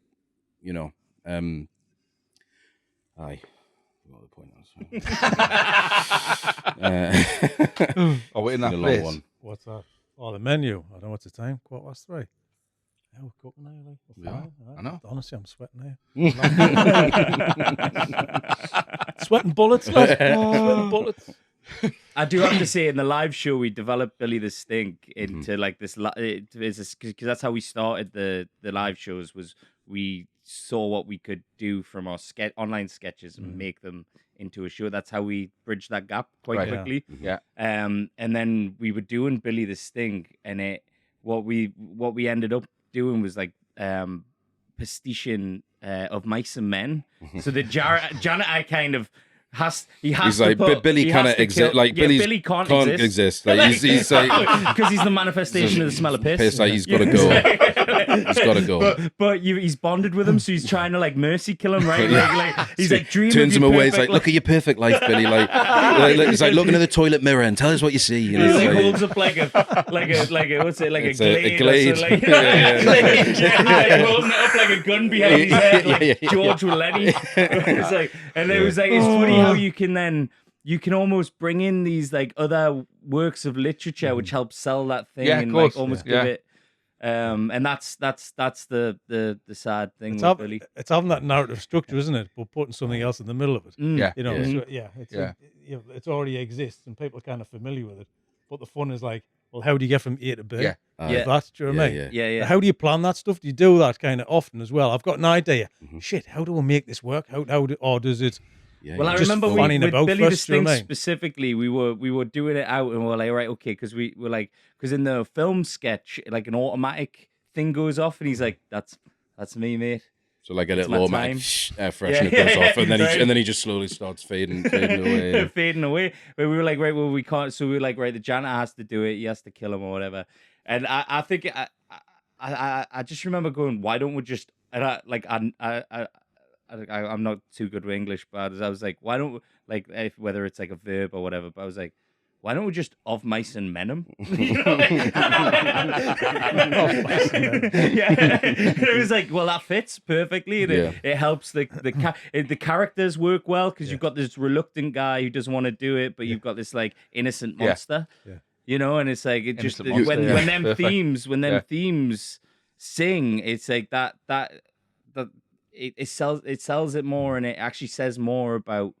[SPEAKER 4] aye. What the point was.
[SPEAKER 3] Oh, we're in that
[SPEAKER 4] Been a long
[SPEAKER 3] place.
[SPEAKER 4] one.
[SPEAKER 1] What's that? Oh, the menu. I don't know what's the time. 3:15. Yeah, we're cooking now. Like, we're
[SPEAKER 3] Yeah,
[SPEAKER 1] fine, all right.
[SPEAKER 3] I know.
[SPEAKER 1] Honestly, I'm sweating now. Sweating bullets, lad. Sweating bullets.
[SPEAKER 2] I do have to say, in the live show, we developed Billy the Stink into like this, because that's how we started the live shows. Was we saw what we could do from our online sketches and make them into a show. That's how we bridged that gap quite quickly.
[SPEAKER 3] Yeah.
[SPEAKER 2] And then we were doing Billy the Stink, and what we ended up doing was like pastiching of Mice and Men. So the janitor kind of he's
[SPEAKER 4] like, Billy kind of exist. Like
[SPEAKER 2] Billy can't exist.
[SPEAKER 4] Like he's like
[SPEAKER 2] because he's the manifestation of the smell of piss.
[SPEAKER 4] Like he's got to go. He's got to go.
[SPEAKER 2] But he's bonded with him, so he's trying to like mercy kill him, right? Like he's like dreaming.
[SPEAKER 4] Turns him
[SPEAKER 2] of your
[SPEAKER 4] away. It's
[SPEAKER 2] perfect
[SPEAKER 4] like, look at your perfect life, Billy. Like he's like looking in the toilet mirror and tell us what you see.
[SPEAKER 2] He like holds up like a what's it, like a glade? Like holding it up like a gun behind his head, like George Willeni. It's like, and it was like, it's funny how you can almost bring in these like other works of literature which help sell that thing and like almost give it. And that's the sad thing with Billy.
[SPEAKER 1] It's having that narrative structure, isn't it? But putting something else in the middle of it.
[SPEAKER 3] Yeah.
[SPEAKER 1] It already exists and people are kind of familiar with it. But the fun is like well, how do you get from A to B?
[SPEAKER 3] Yeah.
[SPEAKER 1] Like that, do you know what I mean?
[SPEAKER 2] Yeah.
[SPEAKER 1] How do you plan that stuff? Do you do that kind of often as well? I've got an idea. Shit, how do I make this work? Or does it?
[SPEAKER 2] Well, I
[SPEAKER 1] just
[SPEAKER 2] remember
[SPEAKER 1] fanning
[SPEAKER 2] with
[SPEAKER 1] about
[SPEAKER 2] Billy
[SPEAKER 1] first, do you know
[SPEAKER 2] Distinct
[SPEAKER 1] what I mean?
[SPEAKER 2] specifically, we were doing it out, and we're like, right, okay, because because in the film sketch, like an automatic thing goes off, and he's like, that's me, mate.
[SPEAKER 4] So like a
[SPEAKER 2] It's
[SPEAKER 4] little
[SPEAKER 2] my
[SPEAKER 4] automatic air freshener goes off, and then he just slowly starts fading away.
[SPEAKER 2] Fading away. But we were like, right, well, we can't. So we were like, right, the janitor has to do it. He has to kill him or whatever. And I think I just remember going, why don't we just? And I'm not too good with English, but I was like, why don't whether it's like a verb or whatever? But I was like, why don't we just of mice and men them? You know what I mean? Yeah, and it was like, well, that fits perfectly. And it helps the characters work well because you've got this reluctant guy who doesn't want to do it, but you've got this like innocent monster. Yeah. You know, and it's like it just when them themes sing, it's like that it sells it more, and it actually says more about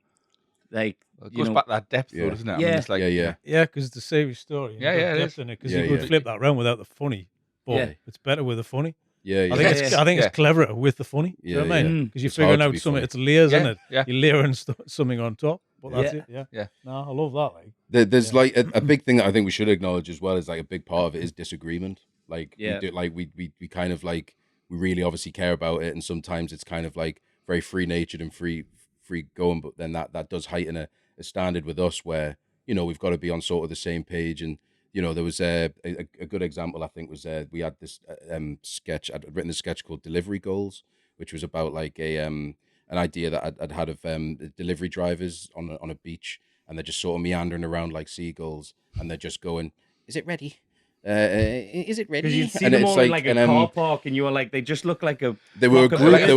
[SPEAKER 2] like
[SPEAKER 3] it goes back to that depth, though, doesn't it?
[SPEAKER 2] Yeah.
[SPEAKER 3] I mean, it's like,
[SPEAKER 1] yeah, because it's a serious story.
[SPEAKER 3] It
[SPEAKER 1] depth
[SPEAKER 3] is.
[SPEAKER 1] in it because you could flip that around without the funny, but it's better with the funny.
[SPEAKER 4] Yeah,
[SPEAKER 1] I think it's cleverer with the funny. Do you know what I mean? Because you're figuring out something. It's layers, isn't it?
[SPEAKER 3] Yeah.
[SPEAKER 1] You're layering something on top. But that's it. Yeah. No, I love that. Like,
[SPEAKER 4] there's like a big thing that I think we should acknowledge as well is like a big part of it is disagreement. Like we kind of like we really obviously care about it, and sometimes it's kind of like very free natured and free going, but then that does heighten a standard with us where, you know, we've got to be on sort of the same page. And you know, there was a good example, I think, was we had this sketch. I'd written a sketch called Delivery Goals, which was about like an idea that I'd had of delivery drivers on a beach, and they're just sort of meandering around like seagulls, and they're just going, "Is it ready? Is it ready?"
[SPEAKER 2] Because you'd see
[SPEAKER 4] and
[SPEAKER 2] them
[SPEAKER 4] it's
[SPEAKER 2] all in like a car park, and you were like, they just look like a.
[SPEAKER 4] They were a group. There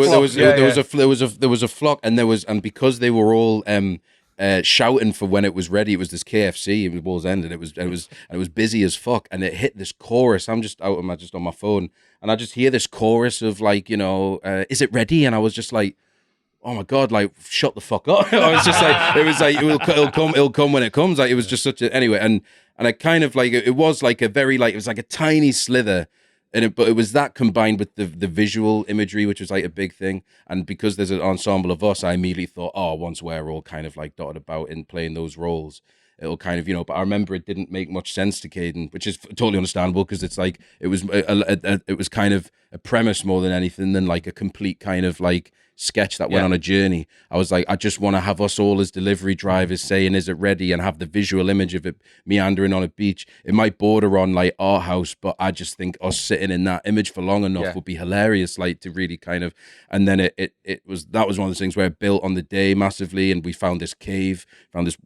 [SPEAKER 4] was a flock, and because they were all shouting for when it was ready. It was this KFC in Wall's End, and it was busy as fuck. And it hit this chorus. I'm just on my phone, and I just hear this chorus of like, you know, is it ready? And I was just like, oh my God, like shut the fuck up. I was just like, it was like it'll come when it comes. Like it was just such a anyway, and I kind of like it was like a very like it was like a tiny slither. But it was that combined with the visual imagery, which was like a big thing. And because there's an ensemble of us, I immediately thought, oh, once we're all kind of like dotted about in playing those roles, it'll kind of, you know. But I remember it didn't make much sense to Caden, which is totally understandable because it's like it was kind of a premise more than anything than like a complete kind of like sketch that went on a journey. I was like, I just want to have us all as delivery drivers saying, is it ready? And have the visual image of it meandering on a beach. It might border on like art house, but I just think us sitting in that image for long enough would be hilarious, like to really kind of, and then that was one of those things where it built on the day massively, and we found this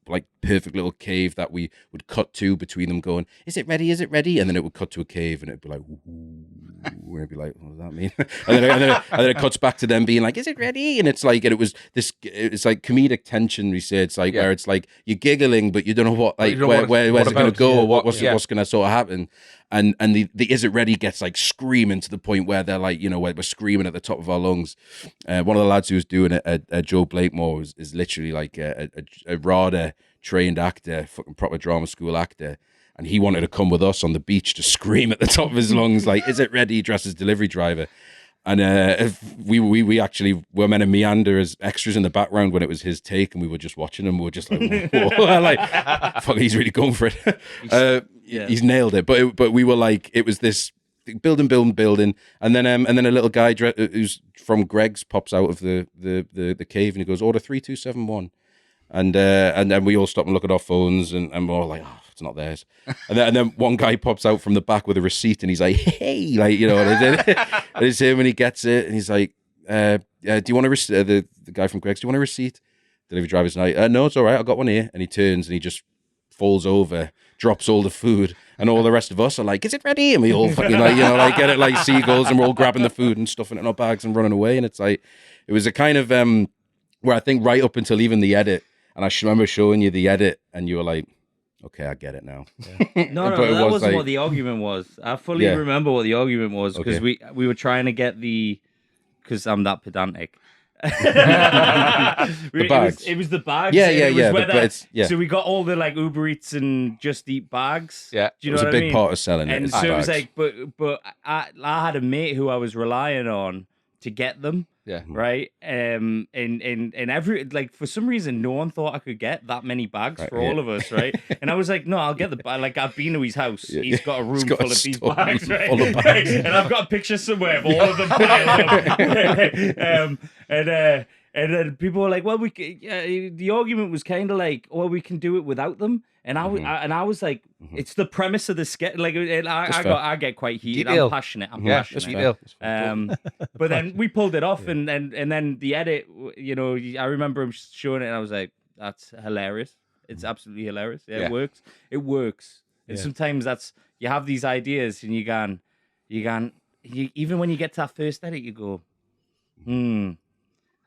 [SPEAKER 4] like perfect little cave that we would cut to between them going, is it ready? Is it ready? And then it would cut to a cave and it'd be like, ooh, and it'd be like, what does that mean? and then it cuts back to them being like, is it ready? And it's like, and it's like comedic tension. We say it's like where it's like you're giggling, but you don't know what like where's it going to go, or what's going to sort of happen. And the is it ready gets like screaming to the point where they're like, you know, we're screaming at the top of our lungs. One of the lads who was doing it, Joe Blakemore, is literally like a RADA trained actor, fucking proper drama school actor. And he wanted to come with us on the beach to scream at the top of his lungs, like, is it ready? Dressed as delivery driver. And we actually were meant to meander as extras in the background when it was his take, and we were just watching him. We were just like, whoa. Like, fuck, he's really going for it. He's nailed it. But we were like, it was this building, and then a little guy who's from Greg's pops out of the cave, and he goes, order 3271. And then we all stop and look at our phones, and we're all like, oh, it's not theirs. And then one guy pops out from the back with a receipt, and he's like, hey, like, you know, and it's him, and he gets it, and he's like, do you want a receipt? The guy from Greg's, do you want a receipt? Delivery driver's like, no, it's all right, I've got one here. And he turns and he just falls over, drops all the food, and all the rest of us are like, is it ready? And we all fucking like, you know, like get it like seagulls, and we're all grabbing the food and stuffing it in our bags and running away. And it's like, it was a kind of where I think right up until even the edit, and I remember showing you the edit, and you were like, okay, I get it now.
[SPEAKER 2] Yeah. No, that wasn't like, what the argument was. I fully remember what the argument was, because we were trying to get because I'm that pedantic.
[SPEAKER 4] The bags.
[SPEAKER 2] It was the bags.
[SPEAKER 4] Yeah,
[SPEAKER 2] and
[SPEAKER 4] yeah,
[SPEAKER 2] it was
[SPEAKER 4] yeah.
[SPEAKER 2] whether-
[SPEAKER 4] Yeah.
[SPEAKER 2] So we got all the like Uber Eats and Just Eat bags.
[SPEAKER 3] Yeah.
[SPEAKER 2] Do you
[SPEAKER 4] It
[SPEAKER 2] know
[SPEAKER 4] was
[SPEAKER 2] what
[SPEAKER 4] a big
[SPEAKER 2] I mean?
[SPEAKER 4] part of selling it.
[SPEAKER 2] And
[SPEAKER 4] is
[SPEAKER 2] so
[SPEAKER 4] the
[SPEAKER 2] it was
[SPEAKER 4] bags.
[SPEAKER 2] like, but I had a mate who I was relying on to get them.
[SPEAKER 3] Yeah.
[SPEAKER 2] Right. And every like for some reason no one thought I could get that many bags for all of us, right? And I was like, no, I'll get the bag. Like I've been to his house.
[SPEAKER 4] Yeah,
[SPEAKER 2] He's got a room
[SPEAKER 4] got
[SPEAKER 2] full
[SPEAKER 4] a
[SPEAKER 2] of these
[SPEAKER 4] store
[SPEAKER 2] bags, right?
[SPEAKER 4] full of bags.
[SPEAKER 2] And I've got a picture somewhere of all of them. And then people were like, well, the argument was kind of like, well, we can do it without them. And I was like, it's the premise of the sketch. Like, and I get quite heated.
[SPEAKER 3] Detail.
[SPEAKER 2] I'm passionate. I'm
[SPEAKER 3] Yeah,
[SPEAKER 2] passionate.
[SPEAKER 3] detail.
[SPEAKER 2] But then we pulled it off, and then the edit. You know, I remember him showing it, and I was like, that's hilarious. It's absolutely hilarious. Yeah,
[SPEAKER 3] Yeah.
[SPEAKER 2] it works. It works. And
[SPEAKER 1] Yeah.
[SPEAKER 2] sometimes you have these ideas, and you even when you get to that first edit, you go,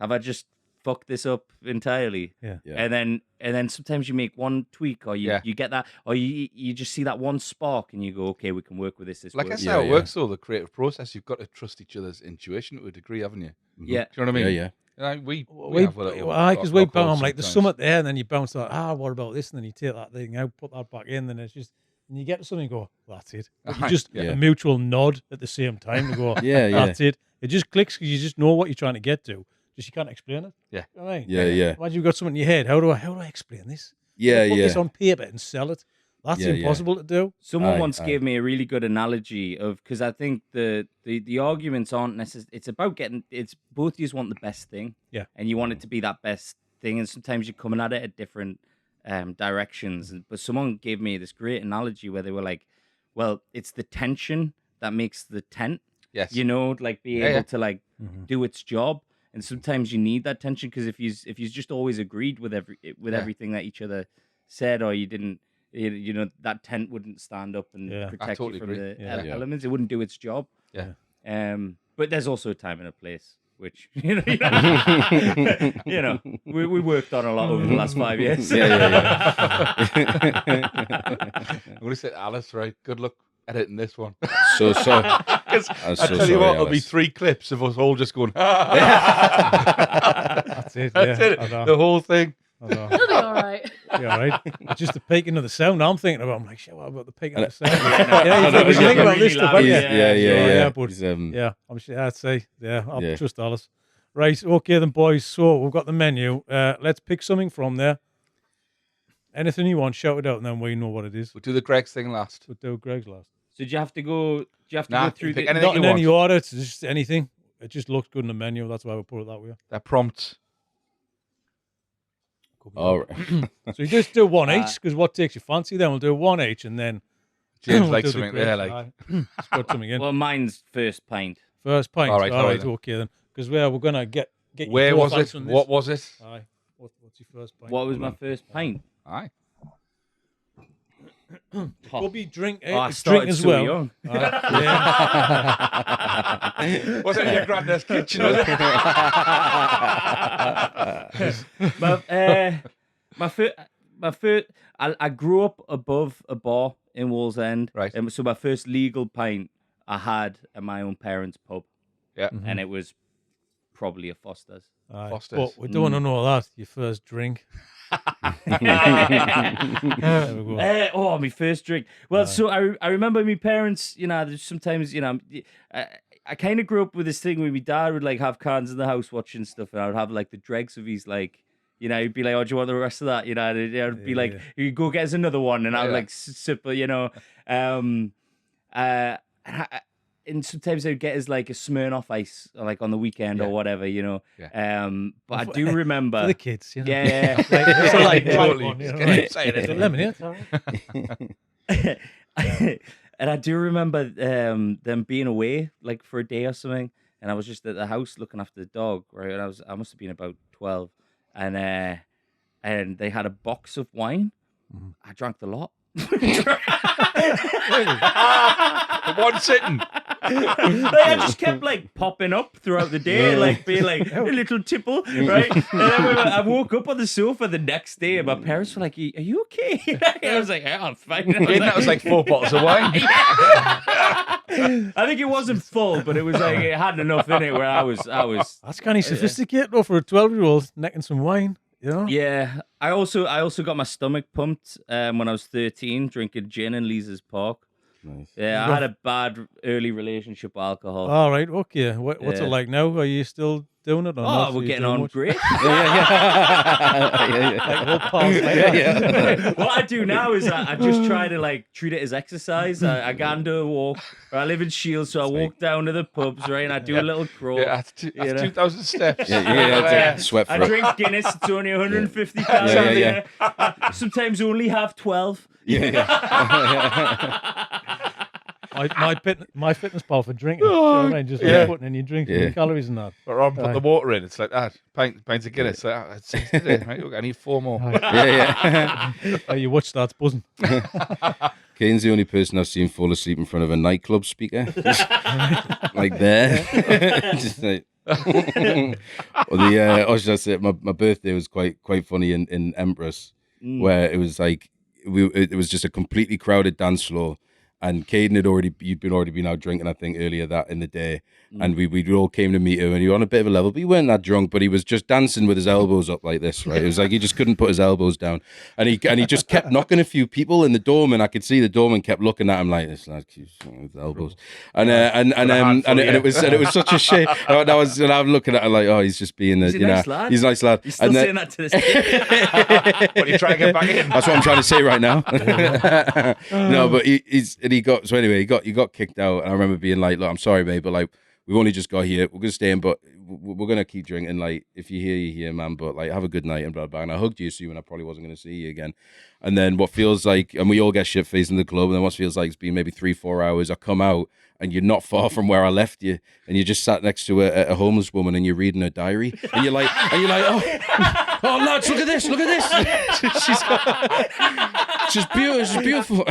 [SPEAKER 2] have I just fucked this up entirely?
[SPEAKER 1] Yeah.
[SPEAKER 2] And then sometimes you make one tweak, or you get that, or you just see that one spark, and you go, okay, we can work with this.
[SPEAKER 3] Like I
[SPEAKER 2] works.
[SPEAKER 3] said, how it works though, the creative process, you've got to trust each other's intuition to a degree, haven't you?
[SPEAKER 2] Yeah.
[SPEAKER 3] Do you know what I mean?
[SPEAKER 4] Yeah.
[SPEAKER 3] Like, we
[SPEAKER 1] Because
[SPEAKER 3] have
[SPEAKER 1] we
[SPEAKER 3] rock
[SPEAKER 1] bounce,
[SPEAKER 3] calls
[SPEAKER 1] like there's
[SPEAKER 3] sometimes.
[SPEAKER 1] something there, and then you bounce like, what about this? And then you take that thing out, put that back in, then it's just, and you get to something and go, well, that's it. But you just
[SPEAKER 3] Yeah.
[SPEAKER 1] a mutual nod at the same time to go,
[SPEAKER 4] Yeah,
[SPEAKER 1] that's it. It just clicks because you just know what you're trying to get to. Just you can't explain it.
[SPEAKER 3] Yeah.
[SPEAKER 1] You know what I mean?
[SPEAKER 4] Yeah.
[SPEAKER 1] Imagine you've got something in your head. How do I explain this?
[SPEAKER 4] Yeah,
[SPEAKER 1] Put this
[SPEAKER 4] yeah.
[SPEAKER 1] on paper and sell it. That's
[SPEAKER 4] Yeah, yeah.
[SPEAKER 1] impossible to do.
[SPEAKER 2] Someone once gave me a really good analogy of, because I think the arguments aren't necessarily, it's about it's both of you want the best thing.
[SPEAKER 1] Yeah.
[SPEAKER 2] And you want it to be that best thing. And sometimes you're coming at it at different directions. But someone gave me this great analogy where they were like, well, it's the tension that makes the tent,
[SPEAKER 3] Yes.
[SPEAKER 2] you know, like be able to like
[SPEAKER 1] Mm-hmm.
[SPEAKER 2] do its job. And sometimes you need that tension, because if you just always agreed with everything that each other said, or you didn't, you know, that tent wouldn't stand up and
[SPEAKER 1] Yeah. I
[SPEAKER 2] protect
[SPEAKER 3] totally
[SPEAKER 2] you from
[SPEAKER 3] agree.
[SPEAKER 2] the
[SPEAKER 1] Yeah.
[SPEAKER 2] elements. It wouldn't do its job.
[SPEAKER 3] Yeah.
[SPEAKER 2] But there's also a time and a place, which you know, we worked on a lot over the last 5 years.
[SPEAKER 3] I'm going to say to Alice, right? Good luck editing this one.
[SPEAKER 4] So.
[SPEAKER 3] I
[SPEAKER 4] so
[SPEAKER 3] tell you
[SPEAKER 4] sorry,
[SPEAKER 3] what, it'll be
[SPEAKER 4] Alice.
[SPEAKER 3] 3 clips of us all just going,
[SPEAKER 1] That's it.
[SPEAKER 3] That's
[SPEAKER 1] yeah.
[SPEAKER 3] it.
[SPEAKER 1] I know.
[SPEAKER 3] The whole thing.
[SPEAKER 1] I know.
[SPEAKER 5] It'll be all right.
[SPEAKER 1] Yeah, right. It's just the peaking of the sound I'm thinking about. I'm like, shit, what about the peaking of the sound?
[SPEAKER 2] Yeah,
[SPEAKER 1] you think about
[SPEAKER 2] really
[SPEAKER 1] this stuff,
[SPEAKER 2] loud,
[SPEAKER 1] haven't you?
[SPEAKER 2] yeah.
[SPEAKER 1] Yeah, but
[SPEAKER 4] He's,
[SPEAKER 1] yeah, I'm sure I'd say, I'll
[SPEAKER 4] Yeah.
[SPEAKER 1] trust Alice. Right, okay then, boys. So we've got the menu. Let's pick something from there. Anything you want, shout it out, and then we know what it is.
[SPEAKER 3] We'll do the Greg's thing last.
[SPEAKER 1] We'll do Greg's last.
[SPEAKER 2] So do you have to go
[SPEAKER 3] Nah,
[SPEAKER 2] through
[SPEAKER 3] pick
[SPEAKER 2] the
[SPEAKER 3] anything
[SPEAKER 1] Not
[SPEAKER 3] you
[SPEAKER 1] in any
[SPEAKER 3] want.
[SPEAKER 1] order. It's just anything. It just looks good in the menu. That's why we put it that way.
[SPEAKER 3] That prompt.
[SPEAKER 4] all right.
[SPEAKER 1] So you just do one each, because what takes your fancy? Then we'll do one each, and then
[SPEAKER 3] James
[SPEAKER 1] we'll
[SPEAKER 3] likes
[SPEAKER 1] do the
[SPEAKER 3] something there,
[SPEAKER 1] Greg's.
[SPEAKER 3] like.
[SPEAKER 1] Aye. Just put something in.
[SPEAKER 2] Well, mine's first pint.
[SPEAKER 1] First pint.
[SPEAKER 3] All right, then.
[SPEAKER 1] okay then. Because we're gonna get you
[SPEAKER 3] Where
[SPEAKER 1] both
[SPEAKER 3] was it?
[SPEAKER 1] answering this.
[SPEAKER 3] What was it?
[SPEAKER 1] Aye. What's your first pint?
[SPEAKER 2] What was my first pint?
[SPEAKER 3] Aye.
[SPEAKER 1] Could be drink,
[SPEAKER 2] Oh, I
[SPEAKER 1] drink
[SPEAKER 2] started
[SPEAKER 1] as
[SPEAKER 2] so
[SPEAKER 1] well.
[SPEAKER 2] young.
[SPEAKER 1] Yeah.
[SPEAKER 3] Was it in your granddad's kitchen, was it?
[SPEAKER 2] My first, I grew up above a bar in Wallsend.
[SPEAKER 3] Right.
[SPEAKER 2] So my first legal pint I had at my own parents' pub,
[SPEAKER 3] Yeah.
[SPEAKER 2] and it was probably a Foster's.
[SPEAKER 1] Aye.
[SPEAKER 3] Foster's.
[SPEAKER 1] But we don't want to know that. Your first drink. There we go.
[SPEAKER 2] My first drink. Well, so I remember my parents, you know, there's sometimes, you know, I kind of grew up with this thing where my dad would like have cans in the house watching stuff, and I would have like the dregs of his like, you know, he'd be like, "Oh, do you want the rest of that?" You know, and I'd be like, "You go get us another one," and I would like sip, you know, and sometimes I'd get us like a Smirnoff Ice, like on the weekend or whatever, you know.
[SPEAKER 3] Yeah.
[SPEAKER 2] But I do remember
[SPEAKER 1] For the kids, you know.
[SPEAKER 2] Yeah.
[SPEAKER 1] It's a light
[SPEAKER 3] Totally.
[SPEAKER 1] one, you know,
[SPEAKER 3] Just
[SPEAKER 1] right?
[SPEAKER 3] saying
[SPEAKER 1] It's
[SPEAKER 3] it.
[SPEAKER 1] a lemonade. All right.
[SPEAKER 2] And I do remember them being away like for a day or something, and I was just at the house looking after the dog, right? And I must have been about 12, and they had a box of wine. I drank the lot.
[SPEAKER 3] One sitting.
[SPEAKER 2] I just kept like popping up throughout the day, like being like a little tipple, right? And then I woke up on the sofa the next day, and my parents were like, "Are you okay?" I was like, "Yeah, I'm fine."
[SPEAKER 3] That was like 4 bottles of wine.
[SPEAKER 2] I think it wasn't full, but it was like it had enough in it where I was.
[SPEAKER 1] That's kind of sophisticated though for a 12-year-old necking some wine. You know?
[SPEAKER 2] Yeah. I also got my stomach pumped when I was 13, drinking gin in Lees's Park.
[SPEAKER 4] Nice.
[SPEAKER 2] Yeah, I had a bad early relationship with alcohol.
[SPEAKER 1] All right, okay. What's it
[SPEAKER 2] Yeah.
[SPEAKER 1] like now? Are you still doing it or not?
[SPEAKER 2] Oh, we're
[SPEAKER 1] Are you
[SPEAKER 2] getting
[SPEAKER 1] doing
[SPEAKER 2] on
[SPEAKER 1] much?
[SPEAKER 2] great. What I do now is I just try to like treat it as exercise. I go and do a walk. I live in Shields, so I walk down to the pubs, right, and I do a little crawl.
[SPEAKER 3] Yeah, that's 2,000 steps.
[SPEAKER 4] Sweat
[SPEAKER 2] I
[SPEAKER 4] for it.
[SPEAKER 2] drink Guinness. It's only 150 calories.
[SPEAKER 4] Yeah.
[SPEAKER 2] I sometimes only have 12.
[SPEAKER 1] My fitness pal for drinking. You know what I mean? Just like putting in your drink and your calories and that.
[SPEAKER 3] But Rob put the water in. It's like that. Pints of Guinness. Like, that's 6 today. Right? Look, I need 4 more.
[SPEAKER 1] Your watch starts buzzing.
[SPEAKER 4] Caden's the only person I've seen fall asleep in front of a nightclub speaker. Like there. Just like... or should I say, my birthday was quite funny in Empress, where it was like it was just a completely crowded dance floor, and Caden you'd already been out drinking, I think, earlier that in the day, and we all came to meet him, and he was on a bit of a level, but he weren't that drunk, but he was just dancing with his elbows up like this, right? It was like he just couldn't put his elbows down, and he just kept knocking a few people in the doorman. I could see the doorman kept looking at him like this, like he's with his elbows, and it was such a shame. And I'm looking at him like, oh, he's just being
[SPEAKER 2] He's a nice lad.
[SPEAKER 4] He's a nice lad.
[SPEAKER 2] He's still saying that to this day.
[SPEAKER 3] What are you trying to get back in?
[SPEAKER 4] That's what I'm trying to say right now. No, but he got kicked out, and I remember being like, look, I'm sorry, mate, but like we've only just got here, we're gonna stay in, but we're gonna keep drinking. Like if you hear, you hear, man, but like have a good night and blah blah. And I hugged you, assuming I probably wasn't gonna see you again. And then what feels like, and we all get shit faced in the club, and then what feels like it's been maybe 3-4 hours. I come out, and you're not far from where I left you, and you just sat next to a homeless woman, and you're reading her diary, and you're like, oh lads, look at this, she's beautiful.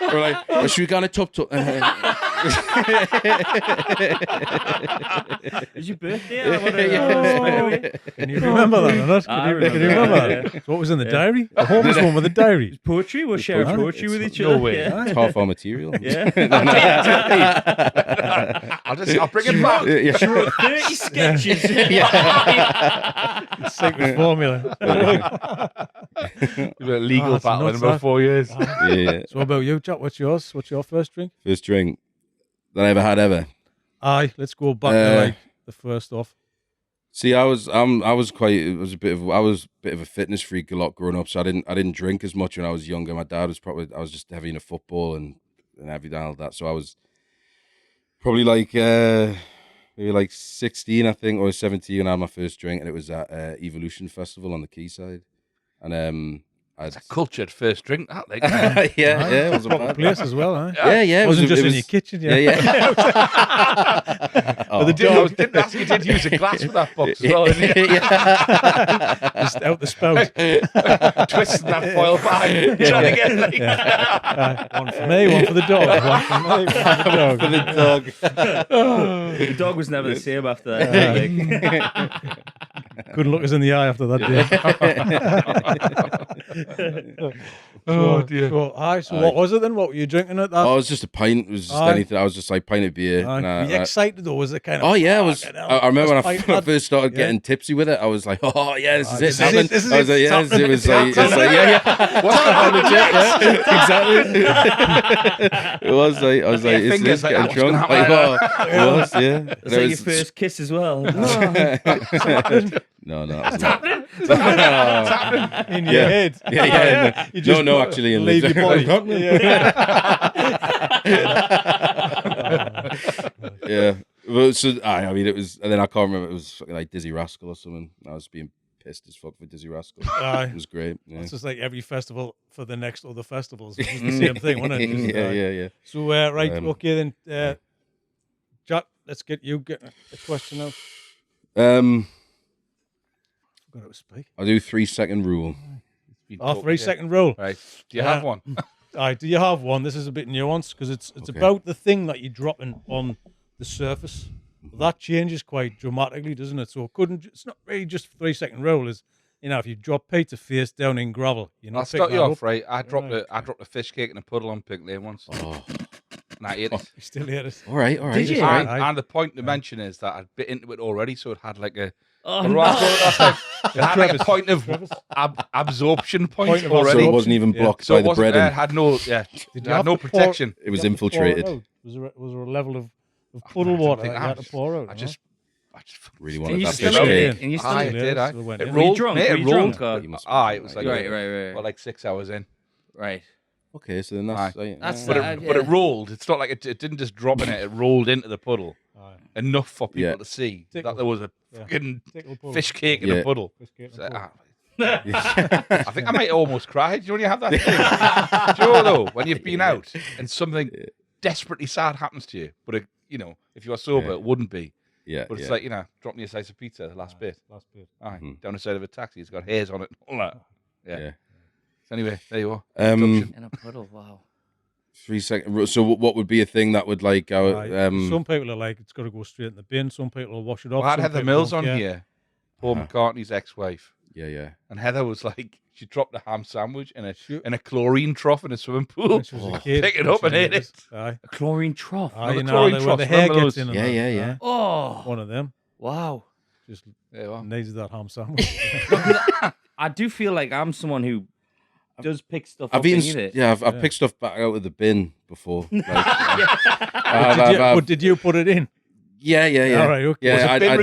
[SPEAKER 4] We're like, oh, should we go on a top?
[SPEAKER 2] It's your birthday.
[SPEAKER 1] Can you remember that or not? Can you remember that? So what was in the diary? A homeless woman with a diary.
[SPEAKER 2] Poetry. We'll share poetry with each other.
[SPEAKER 3] No way.
[SPEAKER 2] Yeah.
[SPEAKER 4] It's half our material.
[SPEAKER 2] Yeah.
[SPEAKER 3] I'll bring it back.
[SPEAKER 2] She wrote 30 sketches.
[SPEAKER 1] Secret formula.
[SPEAKER 3] You've got a legal battle in
[SPEAKER 1] nuts,
[SPEAKER 3] about 4 years.
[SPEAKER 4] Yeah.
[SPEAKER 1] So what about you, Jack? What's yours? What's your first drink?
[SPEAKER 4] First drink that I ever had ever.
[SPEAKER 1] Aye, let's go back to like the first off.
[SPEAKER 4] See, I was a bit of a fitness freak a lot growing up, so I didn't drink as much when I was younger. My dad was I was just heavy into football and everything like that. So I was probably like maybe like 16, I think, or 17 when I had my first drink, and it was at Evolution Festival on the Quayside. And
[SPEAKER 3] it's a cultured first drink, that like.
[SPEAKER 4] yeah, it was a
[SPEAKER 1] Proper place as well, huh?
[SPEAKER 4] Yeah.
[SPEAKER 1] It wasn't just in your kitchen,
[SPEAKER 4] Yeah.
[SPEAKER 3] The dog didn't ask you did use a glass for that box as well, didn't you?
[SPEAKER 1] Just out the spout.
[SPEAKER 3] Twisting that foil bag, trying to get like.
[SPEAKER 1] One for me, one for the dog. One for me, one for the dog.
[SPEAKER 2] The dog was never the same after that.
[SPEAKER 1] Couldn't look us in the eye after that day.
[SPEAKER 3] Oh dear.
[SPEAKER 1] So what was it then? What were you drinking at that?
[SPEAKER 4] Oh, it was just a pint. It was just anything. I was just like pint of beer.
[SPEAKER 1] Were you excited though? Was it kind of?
[SPEAKER 4] Oh yeah, I was. I remember when I first started getting tipsy with it. I was like, oh yeah, this is it.
[SPEAKER 1] This is
[SPEAKER 4] I was like, yeah, it was like, yeah. What's exactly. It was like, I was like, is this getting drunk? Like, it was, yeah.
[SPEAKER 2] It's like your first kiss as well.
[SPEAKER 4] No,
[SPEAKER 2] What's happening?
[SPEAKER 1] In your head.
[SPEAKER 4] Yeah.
[SPEAKER 1] You just
[SPEAKER 4] No, actually, in
[SPEAKER 1] leave your body.
[SPEAKER 4] Yeah. Well, so I mean, it was, and then I can't remember. It was fucking like Dizzy Rascal or something. I was being pissed as fuck for Dizzy Rascal. It was great. Yeah.
[SPEAKER 1] It's just like every festival for the next other festivals. It's the same thing, wasn't it? Just,
[SPEAKER 4] Yeah.
[SPEAKER 1] So right, okay then, Jack, let's get a question out.
[SPEAKER 4] I'll do 3-second rule.
[SPEAKER 1] 3-second rule.
[SPEAKER 3] Right. Do you have one?
[SPEAKER 1] do you have one? This is a bit nuanced because it's about the thing that you're dropping on the surface. That changes quite dramatically, doesn't it? So it's not really just a 3-second roll. Is if you drop pizza face down in gravel,
[SPEAKER 3] I'll start you off, right? I dropped a fish cake in a puddle on Pink Lane once. Oh. And I ate it.
[SPEAKER 1] You still ate it.
[SPEAKER 4] All right.
[SPEAKER 2] Did you?
[SPEAKER 3] And the point to mention is that I'd bit into it already, so it had like a.
[SPEAKER 2] No.
[SPEAKER 3] It had like a point of absorption point already.
[SPEAKER 4] So it wasn't even blocked by the bread.
[SPEAKER 3] It had no, Did you have no protection.
[SPEAKER 4] It was infiltrated.
[SPEAKER 1] Was there a level of puddle water that you had to pour out?
[SPEAKER 3] I just
[SPEAKER 4] really wanted that
[SPEAKER 2] still
[SPEAKER 4] fish
[SPEAKER 2] ate
[SPEAKER 4] cake.
[SPEAKER 2] And you still
[SPEAKER 3] ate it.
[SPEAKER 2] It
[SPEAKER 3] rolled.
[SPEAKER 2] It rolled.
[SPEAKER 3] It was like
[SPEAKER 2] right.
[SPEAKER 3] Well, like 6 hours in.
[SPEAKER 2] Right.
[SPEAKER 4] Okay, so then that's
[SPEAKER 3] but it rolled. It's not like it didn't just drop in it. It rolled into the puddle enough for people to see that there was a fucking fish cake in a puddle. I think I might almost cry. Do you only have that thing? Do you know though when you've been out and something desperately sad happens to you, but if you are sober, it wouldn't be.
[SPEAKER 4] Yeah,
[SPEAKER 3] but it's like drop me a slice of pizza. Last bit. Down the side of a taxi. It's got hairs on it. All that. Yeah. So anyway, there you are.
[SPEAKER 2] In a puddle. Wow.
[SPEAKER 4] 3 seconds. So what would be a thing that would like?
[SPEAKER 1] Some people are like, it's got to go straight in the bin. Some people will wash it off.
[SPEAKER 3] Well, I had Heather Mills on here, Paul McCartney's ex-wife.
[SPEAKER 4] Yeah.
[SPEAKER 3] And Heather was like, she dropped a ham sandwich in a chlorine trough in a swimming pool. Pick it up and ate it.
[SPEAKER 2] A chlorine trough.
[SPEAKER 1] Where the hair gets in.
[SPEAKER 4] Yeah.
[SPEAKER 2] Oh,
[SPEAKER 1] one of them.
[SPEAKER 2] Wow.
[SPEAKER 1] Just needed that ham sandwich.
[SPEAKER 2] I do feel like I'm someone who does pick stuff up and eat it.
[SPEAKER 4] Yeah, I've picked stuff back out of the bin before.
[SPEAKER 1] Did you put it in?
[SPEAKER 4] Yeah.
[SPEAKER 1] All right, okay.
[SPEAKER 4] Yeah,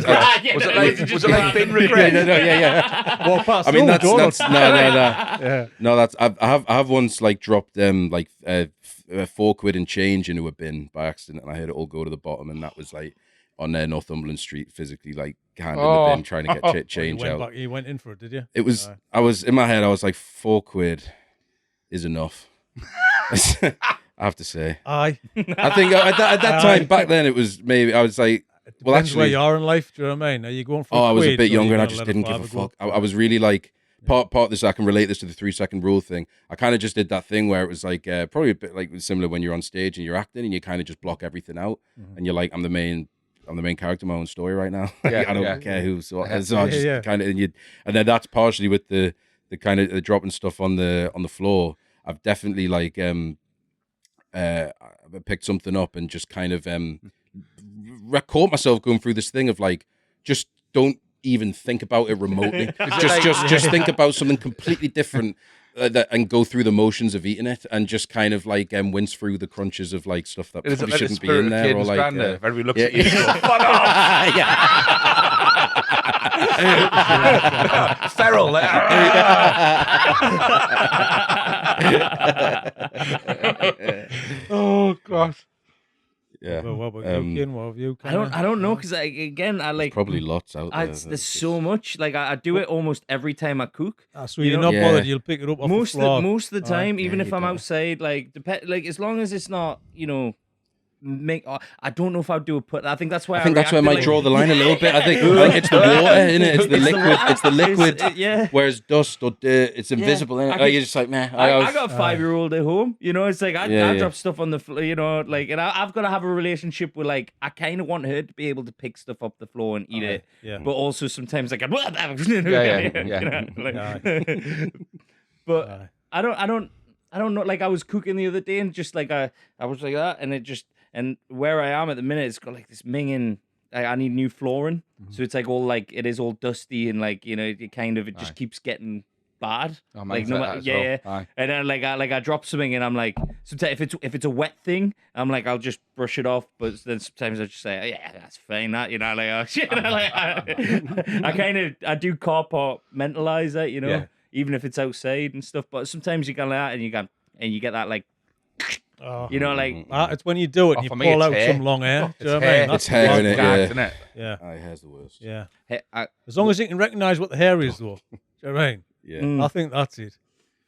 [SPEAKER 3] was it like bin regret?
[SPEAKER 4] Yeah.
[SPEAKER 1] Walk past.
[SPEAKER 4] I mean, that's no.
[SPEAKER 1] Yeah.
[SPEAKER 4] No, that's I have once like dropped like £4 and change into a bin by accident, and I had it all go to the bottom, and that was like on Northumberland Street, physically like hand in the bin trying to get change out.
[SPEAKER 1] You went in for it, did you?
[SPEAKER 4] It was. I was in my head. I was like, £4 is enough. I have to say.
[SPEAKER 1] I
[SPEAKER 4] think at that time back then it was maybe I was like, well, actually,
[SPEAKER 1] where you are in life. Do you know what I mean? Are you going for?
[SPEAKER 4] I was a bit younger and I just didn't give a fuck. I was really like part of this. I can relate this to the 3-second rule thing. I kind of just did that thing where it was like probably a bit like similar when you're on stage and you're acting and you kind of just block everything out and you're like, I'm the main character in my own story right now. I don't care who's so I just kind of and then that's partially with the kind of the dropping stuff on the floor. I've definitely like I picked something up and just kind of caught myself going through this thing of like, just don't even think about it remotely. just think about something completely different and go through the motions of eating it and just kind of like wince through the crunches of like stuff that probably shouldn't be in there. Or like
[SPEAKER 3] if everybody looks at you, fuck off. Feral. Oh God.
[SPEAKER 4] Yeah.
[SPEAKER 1] Well, what about you, Ken? What have you?
[SPEAKER 2] I don't know because I like
[SPEAKER 4] there's probably lots out there.
[SPEAKER 2] There's so much. Like I do it almost every time I cook.
[SPEAKER 1] So you're not bothered. You'll pick it up off
[SPEAKER 2] most
[SPEAKER 1] the floor.
[SPEAKER 2] Most of the time, even if I'm outside, like as long as it's not, I don't know if I'd do a put. I think that's why
[SPEAKER 4] I might draw the line a little bit. I think it's the water in it. It's the liquid. It's the liquid. Whereas dust or dirt, it's invisible. You're just like, man.
[SPEAKER 2] I got a 5-year-old at home. It's like I drop stuff on the floor. And I've got to have a relationship with like I kind of want her to be able to pick stuff up the floor and eat it. Yeah. But also sometimes like But I don't know. Like I was cooking the other day and just like I was like that and it just. And where I am at the minute, it's got like this minging. I need new flooring, so it's like all like it is all dusty and like it just keees getting bad.
[SPEAKER 3] Oh,
[SPEAKER 2] like no matter, And then like I drop something and I'm like, sometimes if it's a wet thing, I'm like I'll just brush it off. But then sometimes I just say, yeah, that's fine. That like oh shit. I do compartmentalize that, even if it's outside and stuff. But sometimes you go like that and you get that like.
[SPEAKER 1] It's when you do it and you pull out some long hair.
[SPEAKER 4] It's hair in it,
[SPEAKER 1] yeah.
[SPEAKER 4] Hair's the worst.
[SPEAKER 1] Yeah. As long as you can recognise what the hair is, though. Do you know what I mean?
[SPEAKER 4] Yeah.
[SPEAKER 1] I think that's it.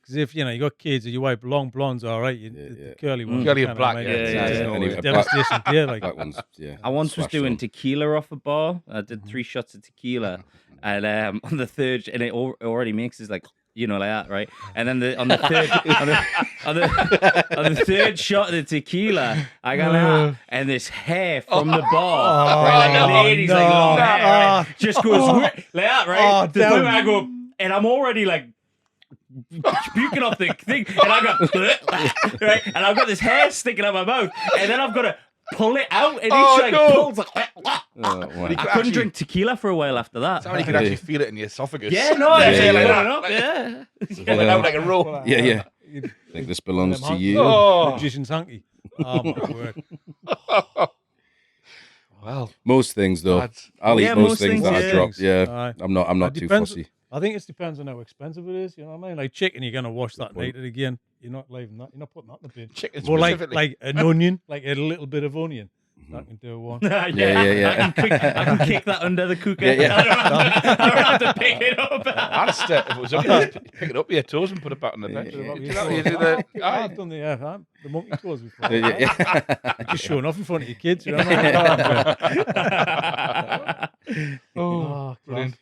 [SPEAKER 1] Because if you got kids and you wipe long blondes, all right, the curly ones,
[SPEAKER 3] curly and black,
[SPEAKER 1] devastation.
[SPEAKER 4] Black ones,
[SPEAKER 2] I once was doing tequila off a bar. I did 3 shots of tequila, and on the third, and it already makes this like. like that, right? And then on the third shot of the tequila, I got like that, and this hair from the bar, right, like a lady's like long hair, right, just goes like that, right? To the point where I go, and I'm already like puking off the thing, and I go right, and I've got this hair sticking out my mouth, and then I've got to pull it out, and each like pulls like. I couldn't drink tequila for a while after that.
[SPEAKER 3] Somebody could actually feel it in your esophagus.
[SPEAKER 2] Yeah, no,
[SPEAKER 3] pulling out like a rope.
[SPEAKER 4] Yeah. I think this belongs to you.
[SPEAKER 1] Magician's hanky. Oh my word.
[SPEAKER 3] Well,
[SPEAKER 4] most things though. I'll eat most things that I drop. Yeah, I'm not too fussy.
[SPEAKER 1] I think it depends on how expensive it is. You know what I mean? Like chicken, you're gonna wash that night again. You're not leaving that. You're not putting that in the bin.
[SPEAKER 3] Chicken
[SPEAKER 1] or
[SPEAKER 3] specifically.
[SPEAKER 1] like an onion, like a little bit of onion. That can do one.
[SPEAKER 2] Yeah. I can kick that under the cooker. Yeah. I don't have to pick it up.
[SPEAKER 3] If it was up, pick it up with your toes and put it back on the bench.
[SPEAKER 1] I've done the monkey toes before. Just showing off in front of your kids. You know what I mean?
[SPEAKER 3] Brilliant.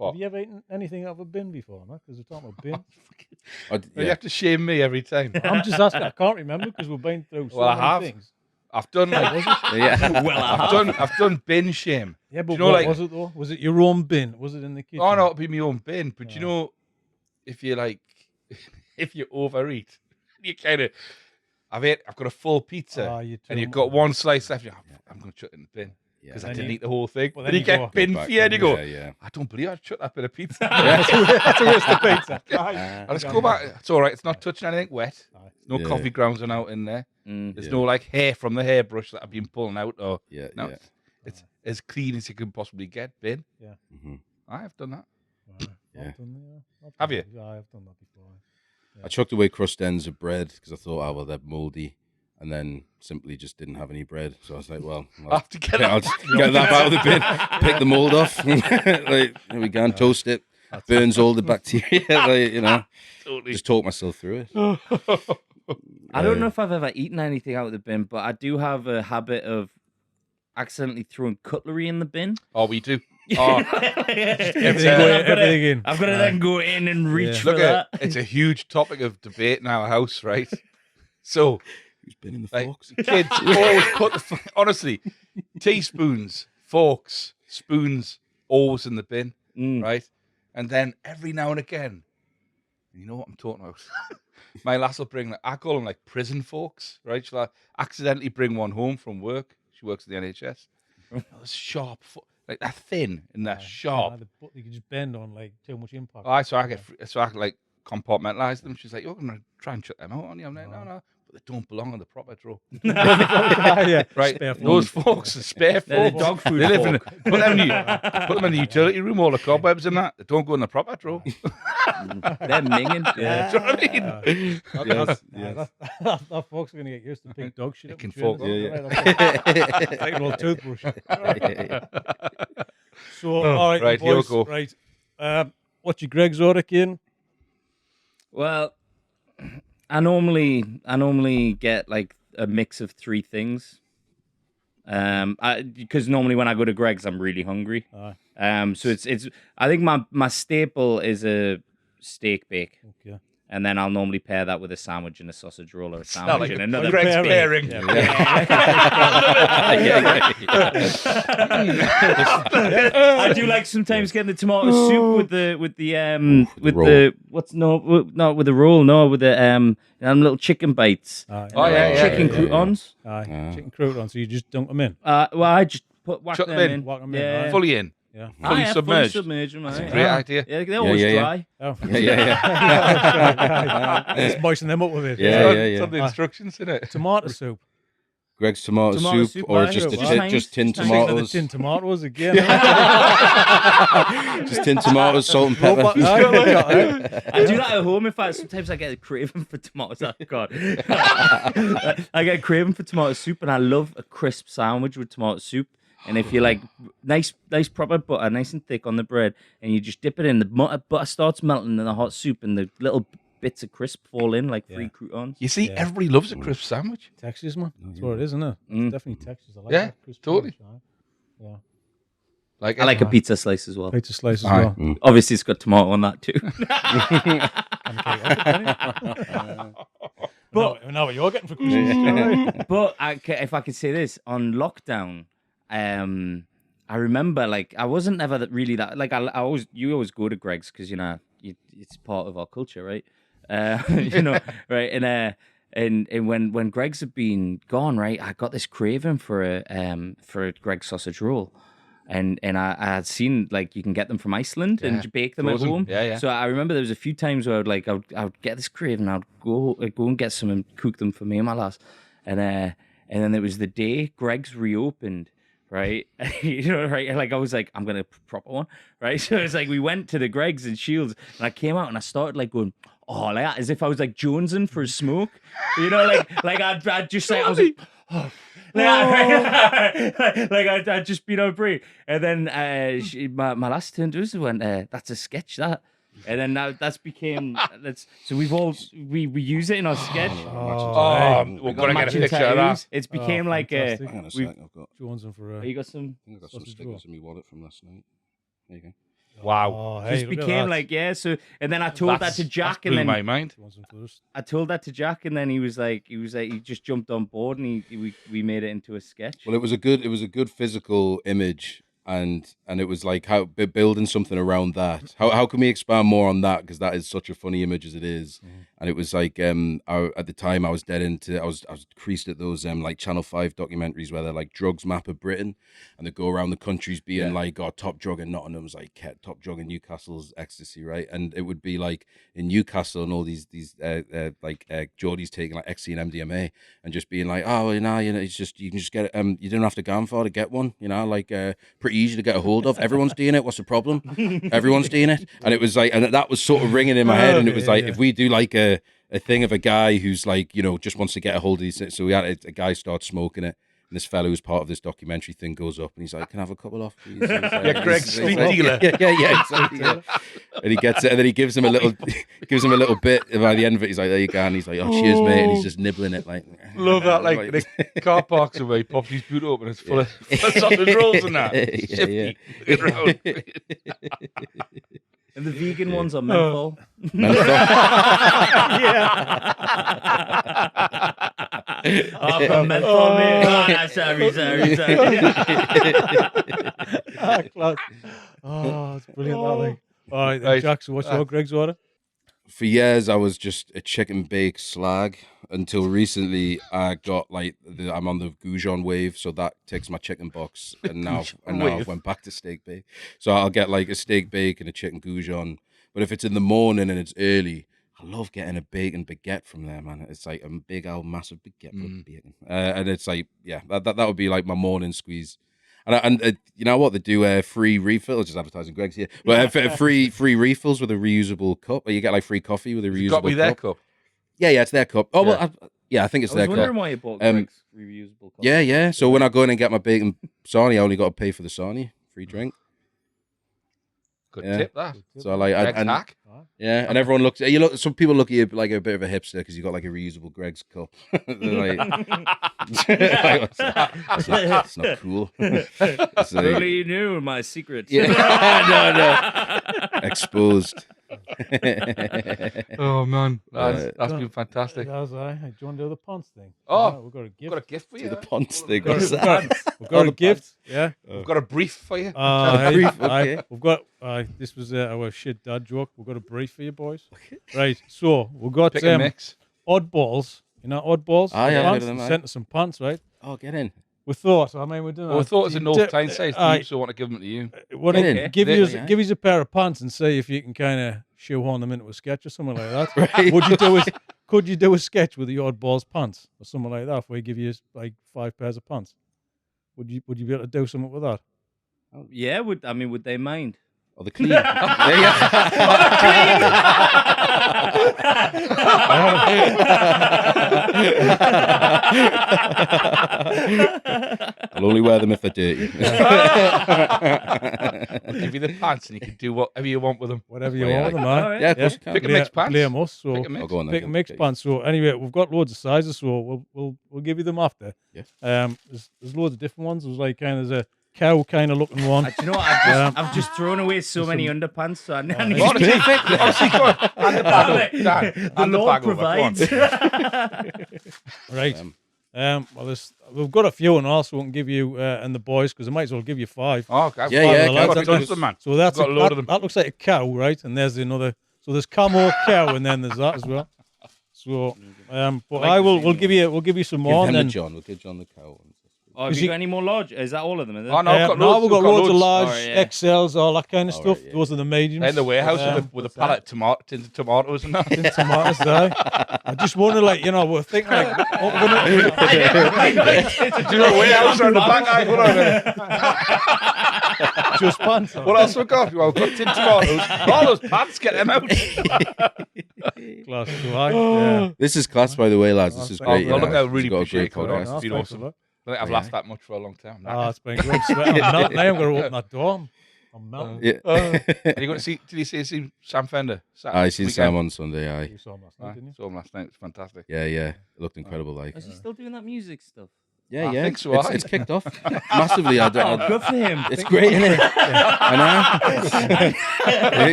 [SPEAKER 1] Have you ever eaten anything out of a bin before? Because we're talking about bins.
[SPEAKER 3] You have to shame me every time.
[SPEAKER 1] I'm just asking. I can't remember because we've been through so many things.
[SPEAKER 3] I've done like I've done bin shame.
[SPEAKER 1] Yeah, but
[SPEAKER 3] what
[SPEAKER 1] was it though? Was it your own bin? Was it in the kitchen?
[SPEAKER 3] Oh no, it'd be my own bin. But you know, if you overeat, you kind of. I've got a full pizza, and you've got one slice left. I'm going to chuck it in the bin because I didn't eat the whole thing. But then you get bin fear, and you go, I don't believe I chucked that bit of pizza.
[SPEAKER 1] That's a waste of pizza.
[SPEAKER 3] I'll just go back. It's all right. It's not touching anything wet. No coffee grounds are out in there. There's no like hair from the hairbrush that I've been pulling out. It's as clean as you can possibly get. Bin.
[SPEAKER 1] Yeah.
[SPEAKER 3] I have done that.
[SPEAKER 1] Have
[SPEAKER 3] you?
[SPEAKER 1] Yeah, I have done that before.
[SPEAKER 4] I chucked away crust ends of bread because I thought, they're mouldy, and then simply just didn't have any bread. So I was like, well,
[SPEAKER 3] I'll have to get
[SPEAKER 4] that out of the bin, pick the mold off, like here we go, and toast it. Burns all the bacteria,
[SPEAKER 3] Totally.
[SPEAKER 4] Just talk myself through it.
[SPEAKER 2] I don't know if I've ever eaten anything out of the bin, but I do have a habit of accidentally throwing cutlery in the bin.
[SPEAKER 3] Oh, we do. Oh,
[SPEAKER 1] everything in.
[SPEAKER 2] I've got to then go in and reach for that.
[SPEAKER 3] It's a huge topic of debate in our house, right? So,
[SPEAKER 4] who's been in the forks?
[SPEAKER 3] Kids always put honestly, teaspoons, forks, spoons, always in the bin, right? And then every now and again, you know what I'm talking about. My lass will bring, I call them like prison forks, right? She'll accidentally bring one home from work. She works in the NHS. Those sharp, like they're thin and they're sharp.
[SPEAKER 1] You can just bend on like too much impact.
[SPEAKER 3] So I can like compartmentalize them. She's like, "You're gonna try and shut them out on you." I'm like, "No, but they don't belong on the proper drawer." Right? Those forks are spare forks.
[SPEAKER 2] They're the dog food
[SPEAKER 3] They live
[SPEAKER 2] fork.
[SPEAKER 3] put them in the utility room. All the cobwebs and that. They don't go in the proper drawer.
[SPEAKER 2] They're minging. Yeah.
[SPEAKER 3] Do you know what I mean?
[SPEAKER 1] That forks are going to get used to big dog shit.
[SPEAKER 3] It can fork.
[SPEAKER 1] Like an old toothbrush. So, all right,
[SPEAKER 3] here we
[SPEAKER 1] boys,
[SPEAKER 3] go.
[SPEAKER 1] Right. What's your Greg's order, Caden?
[SPEAKER 2] Well, I normally get like a mix of three things. Because normally when I go to Greg's, I'm really hungry. So it's. I think my staple is a steak bake.
[SPEAKER 1] Okay.
[SPEAKER 2] And then I'll normally pair that with a sandwich and a sausage roll or a sandwich and another
[SPEAKER 3] Greg's pairing.
[SPEAKER 2] I do like sometimes getting the tomato soup with the little chicken bites. Chicken croutons.
[SPEAKER 1] Chicken croutons. So you just dunk them in.
[SPEAKER 2] Well, I just whack
[SPEAKER 3] Chuck
[SPEAKER 2] them
[SPEAKER 3] them
[SPEAKER 2] in.
[SPEAKER 1] Whack them
[SPEAKER 3] in. Fully in.
[SPEAKER 1] Yeah.
[SPEAKER 3] Fully submerged.
[SPEAKER 2] Fully
[SPEAKER 3] That's a great idea.
[SPEAKER 2] Yeah, they're always dry.
[SPEAKER 1] Oh.
[SPEAKER 4] Yeah.
[SPEAKER 1] Just moisten them up with it.
[SPEAKER 3] It's on the instructions, isn't it?
[SPEAKER 1] Tomato soup.
[SPEAKER 4] Greg's tomato soup, or just tin tomatoes.
[SPEAKER 1] Tin tomatoes again.
[SPEAKER 4] Just tin tomatoes, salt and pepper.
[SPEAKER 2] I do that at home. In fact, sometimes I get a craving for tomatoes. Oh, God. I get a craving for tomato soup, and I love a crisp sandwich with tomato soup. And if you like nice proper butter, nice and thick on the bread, and you just dip it in, the butter starts melting in the hot soup, and the little bits of crisp fall in like free croutons.
[SPEAKER 3] You see, everybody loves a crisp sandwich.
[SPEAKER 1] Textures, man. That's what it is, isn't it? It's definitely textures. I like that crisp
[SPEAKER 3] totally.
[SPEAKER 1] sandwich,
[SPEAKER 3] Like
[SPEAKER 2] I like a pizza slice as well.
[SPEAKER 1] Pizza slice as well.
[SPEAKER 2] Obviously, it's got tomato on that too.
[SPEAKER 1] But now what you're getting for Christmas.
[SPEAKER 2] But if I could say this, on lockdown, I remember like I wasn't never really that like you always go to Greg's because it's part of our culture, right? Right? And when Greg's had been gone, right, I got this craving for a Greg's sausage roll. And I had seen like you can get them from Iceland and bake them
[SPEAKER 3] frozen.
[SPEAKER 2] At home.
[SPEAKER 3] Yeah.
[SPEAKER 2] So I remember there was a few times where I would get this craving, I'd go and get some and cook them for me and my lass. And then it was the day Greg's reopened, right? Right? Like I was like, I'm gonna proper one, right? So it's like we went to the Greg's in Shields, and I came out and I started like going, oh, like that, as if I was like jonesing for a smoke, like I'd just like I was like, oh. Like I'd just been on break, and then my last turn to us went, "That's a sketch, that." And then that's became so we use it in our sketch.
[SPEAKER 3] We're gonna get a picture of that.
[SPEAKER 2] It's became like a.
[SPEAKER 4] Hang on a sec, I've got.
[SPEAKER 1] Jonesing for
[SPEAKER 2] You got some.
[SPEAKER 4] I think I've got some stickers in my wallet from last night. There you go.
[SPEAKER 3] Wow.
[SPEAKER 1] Oh, hey,
[SPEAKER 2] Just became like So and then I told that to Jack, and then
[SPEAKER 3] my mind.
[SPEAKER 2] I told that to Jack, and then he just jumped on board, and we made it into a sketch.
[SPEAKER 4] Well, it was a good physical image, and it was like how building something around that. How can we expand more on that? Because that is such a funny image as it is. And it was like at the time I was dead into I was creased at those like Channel 5 documentaries where they're like drugs map of Britain, and they go around the countries being like, top drug in Nottingham's like top drug in Newcastle's ecstasy, right? And it would be like in Newcastle and all these Geordies taking like ecstasy and MDMA and just being like, oh, it's just you can just get it. You don't have to go far to get one, like pretty easy to get a hold of. Everyone's doing it. What's the problem? Everyone's doing it. And it was like, and that was sort of ringing in my head. And it was like, if we do like a thing of a guy who's like, just wants to get a hold of these things. So we had a guy start smoking it. And this fellow who's part of this documentary thing goes up and he's like, can I have a couple off, please?
[SPEAKER 3] Yeah, Greg's street dealer.
[SPEAKER 4] Yeah, exactly. Yeah. And he gets it, and then he gives him a little bit. And by the end of it, he's like, there you go. And he's like, oh, cheers, mate. And he's just nibbling it. Like,
[SPEAKER 3] love that. Like the car parks away, he pops his boot up and it's full of sausage rolls and that.
[SPEAKER 2] And the vegan ones are menthol. Oh, menthol, mate. Sorry.
[SPEAKER 1] Class. Oh, it's brilliant, that thing. All right, Jack, so what's your Greg's order?
[SPEAKER 4] For years, I was just a chicken bake slag until recently I got I'm on the Goujon wave, so that takes my chicken box, and now I went back to steak bake. So I'll get like a steak bake and a chicken Goujon. But if it's in the morning and it's early, I love getting a bacon baguette from there, man. It's like a big old massive baguette with bacon, and it's like that would be like my morning squeeze. And you know what, they do free refills, just advertising Greg's here, but free refills with a reusable cup. Or you get like free coffee with a reusable
[SPEAKER 3] got me their cup.
[SPEAKER 4] Yeah, it's their cup. Oh well, I think it's their cup.
[SPEAKER 2] I was wondering why you bought Greg's reusable cup.
[SPEAKER 4] Yeah. So when I go in and get my bacon sarnie, I only got to pay for the sarnie, free drink.
[SPEAKER 3] Good tip, that.
[SPEAKER 4] So and everyone looks. Some people look at you like a bit of a hipster because you got like a reusable Greg's cup. They're like, it's not cool.
[SPEAKER 2] It's only you knew my secret.
[SPEAKER 4] Yeah. No. Exposed.
[SPEAKER 3] Oh man, that's been fantastic.
[SPEAKER 1] Do you want to do the punts thing?
[SPEAKER 3] Oh,
[SPEAKER 1] we've got a gift.
[SPEAKER 3] For you.
[SPEAKER 4] The punts thing.
[SPEAKER 1] We've got a gift. Yeah.
[SPEAKER 3] We've got a brief for you.
[SPEAKER 1] Okay. We've got. This was our shit dad joke. We've got a brief for you boys. Right. So we've got
[SPEAKER 3] Pick a mix.
[SPEAKER 1] Oddballs. Oddballs.
[SPEAKER 4] I've heard of them.
[SPEAKER 1] Sent us some pants, right?
[SPEAKER 4] Oh, get in.
[SPEAKER 1] We thought. We're doing.
[SPEAKER 3] Well, we thought it was a North Tyneside thing, so I want to give them to you.
[SPEAKER 1] Give you a pair of pants and see if you can kind of shoehorn them into a sketch or something like that.
[SPEAKER 4] Right.
[SPEAKER 1] Could you do a sketch with the Oddballs pants or something like that? If we give you like 5 pairs of pants, would you be able to do something with that?
[SPEAKER 2] Yeah. Would they mind?
[SPEAKER 4] Oh, the clean. I'll only wear them if they're dirty.
[SPEAKER 3] I'll give you the pants and you can do whatever you want with them.
[SPEAKER 1] Whatever you want with them, man.
[SPEAKER 4] Yeah, of course you can.
[SPEAKER 3] Pick a mixed pants.
[SPEAKER 1] Blame us. So
[SPEAKER 3] pick
[SPEAKER 1] a mixed pants. So anyway, we've got loads of sizes, so we'll give you them after.
[SPEAKER 4] Yeah.
[SPEAKER 1] There's loads of different ones. There's like kind of cow kind of looking one.
[SPEAKER 2] Do you know what? I've just thrown away so many underpants. So I need
[SPEAKER 3] Honestly, honestly, go on. Hand the bag up, Dan.
[SPEAKER 2] the
[SPEAKER 3] Hand the
[SPEAKER 2] Lord
[SPEAKER 3] bag over. Go on.
[SPEAKER 2] provides.
[SPEAKER 1] Right. Well, we've got a few and also we can give you and the boys because I might as well give you 5.
[SPEAKER 3] Oh, okay.
[SPEAKER 4] Yeah,
[SPEAKER 3] I've got tons of them, man.
[SPEAKER 1] So that's
[SPEAKER 3] Got a load of them.
[SPEAKER 1] that looks like a cow, right? And there's another. So there's camo cow, and then there's that as well. So, but we'll give you some more.
[SPEAKER 4] Give
[SPEAKER 1] And
[SPEAKER 4] him
[SPEAKER 1] then
[SPEAKER 4] John. We'll give John the cow.
[SPEAKER 2] Oh, have you got any more large? Is that all of them? Is it?
[SPEAKER 3] Oh, no, I've got
[SPEAKER 1] no,
[SPEAKER 3] loads.
[SPEAKER 1] we've got loads of large
[SPEAKER 2] All right, yeah.
[SPEAKER 1] XLs, all that kind of stuff.
[SPEAKER 4] right, yeah.
[SPEAKER 1] Those are the mediums.
[SPEAKER 3] They're in the warehouse with a pallet of tins tomatoes and that.
[SPEAKER 1] Tin tomatoes there. I just wonder, like, we're thinking like,
[SPEAKER 3] Do you know warehouse around the back? Hold on a minute.
[SPEAKER 1] just pants.
[SPEAKER 3] What else we got? Well, we've got tin tomatoes. All those pants, get them out.
[SPEAKER 1] Class too high. Yeah.
[SPEAKER 4] This is class, by the way, lads. This is great.
[SPEAKER 3] Look, I
[SPEAKER 4] This
[SPEAKER 3] really
[SPEAKER 4] has got a
[SPEAKER 3] appreciate
[SPEAKER 4] great
[SPEAKER 3] it.
[SPEAKER 4] podcast.
[SPEAKER 3] It's been awesome. I think I've laughed that much for a long time.
[SPEAKER 1] It's been good. I'm melting. Now I'm going to open that door. I'm melting.
[SPEAKER 4] Yeah.
[SPEAKER 3] Are you going to see? Did you see Sam Fender?
[SPEAKER 4] I seen Sam on Sunday. Aye.
[SPEAKER 1] You saw him last night, didn't you?
[SPEAKER 3] Saw him last night. It's fantastic.
[SPEAKER 4] Yeah. It looked incredible. Like.
[SPEAKER 2] Is he still doing that music stuff?
[SPEAKER 4] Yeah.
[SPEAKER 3] I think so,
[SPEAKER 4] It's kicked off massively.
[SPEAKER 2] Oh, good for him.
[SPEAKER 4] It's great, isn't it? I know.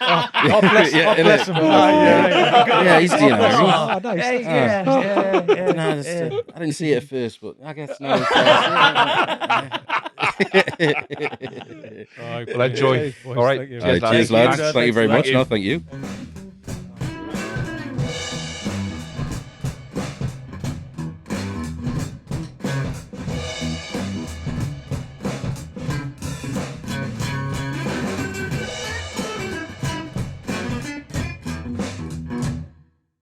[SPEAKER 1] Oh, bless him.
[SPEAKER 4] Bless him. Yeah, he's doing it.
[SPEAKER 1] Oh, nice.
[SPEAKER 2] Hey, yeah.
[SPEAKER 4] No, I didn't see it at first, but I guess now.
[SPEAKER 3] Well, enjoy.
[SPEAKER 1] Boys,
[SPEAKER 3] All right.
[SPEAKER 1] thank you.
[SPEAKER 3] Cheers,
[SPEAKER 4] Cheers, lads.
[SPEAKER 2] Thank you.
[SPEAKER 4] Thank you very much.
[SPEAKER 2] Thank you.
[SPEAKER 4] No, thank you.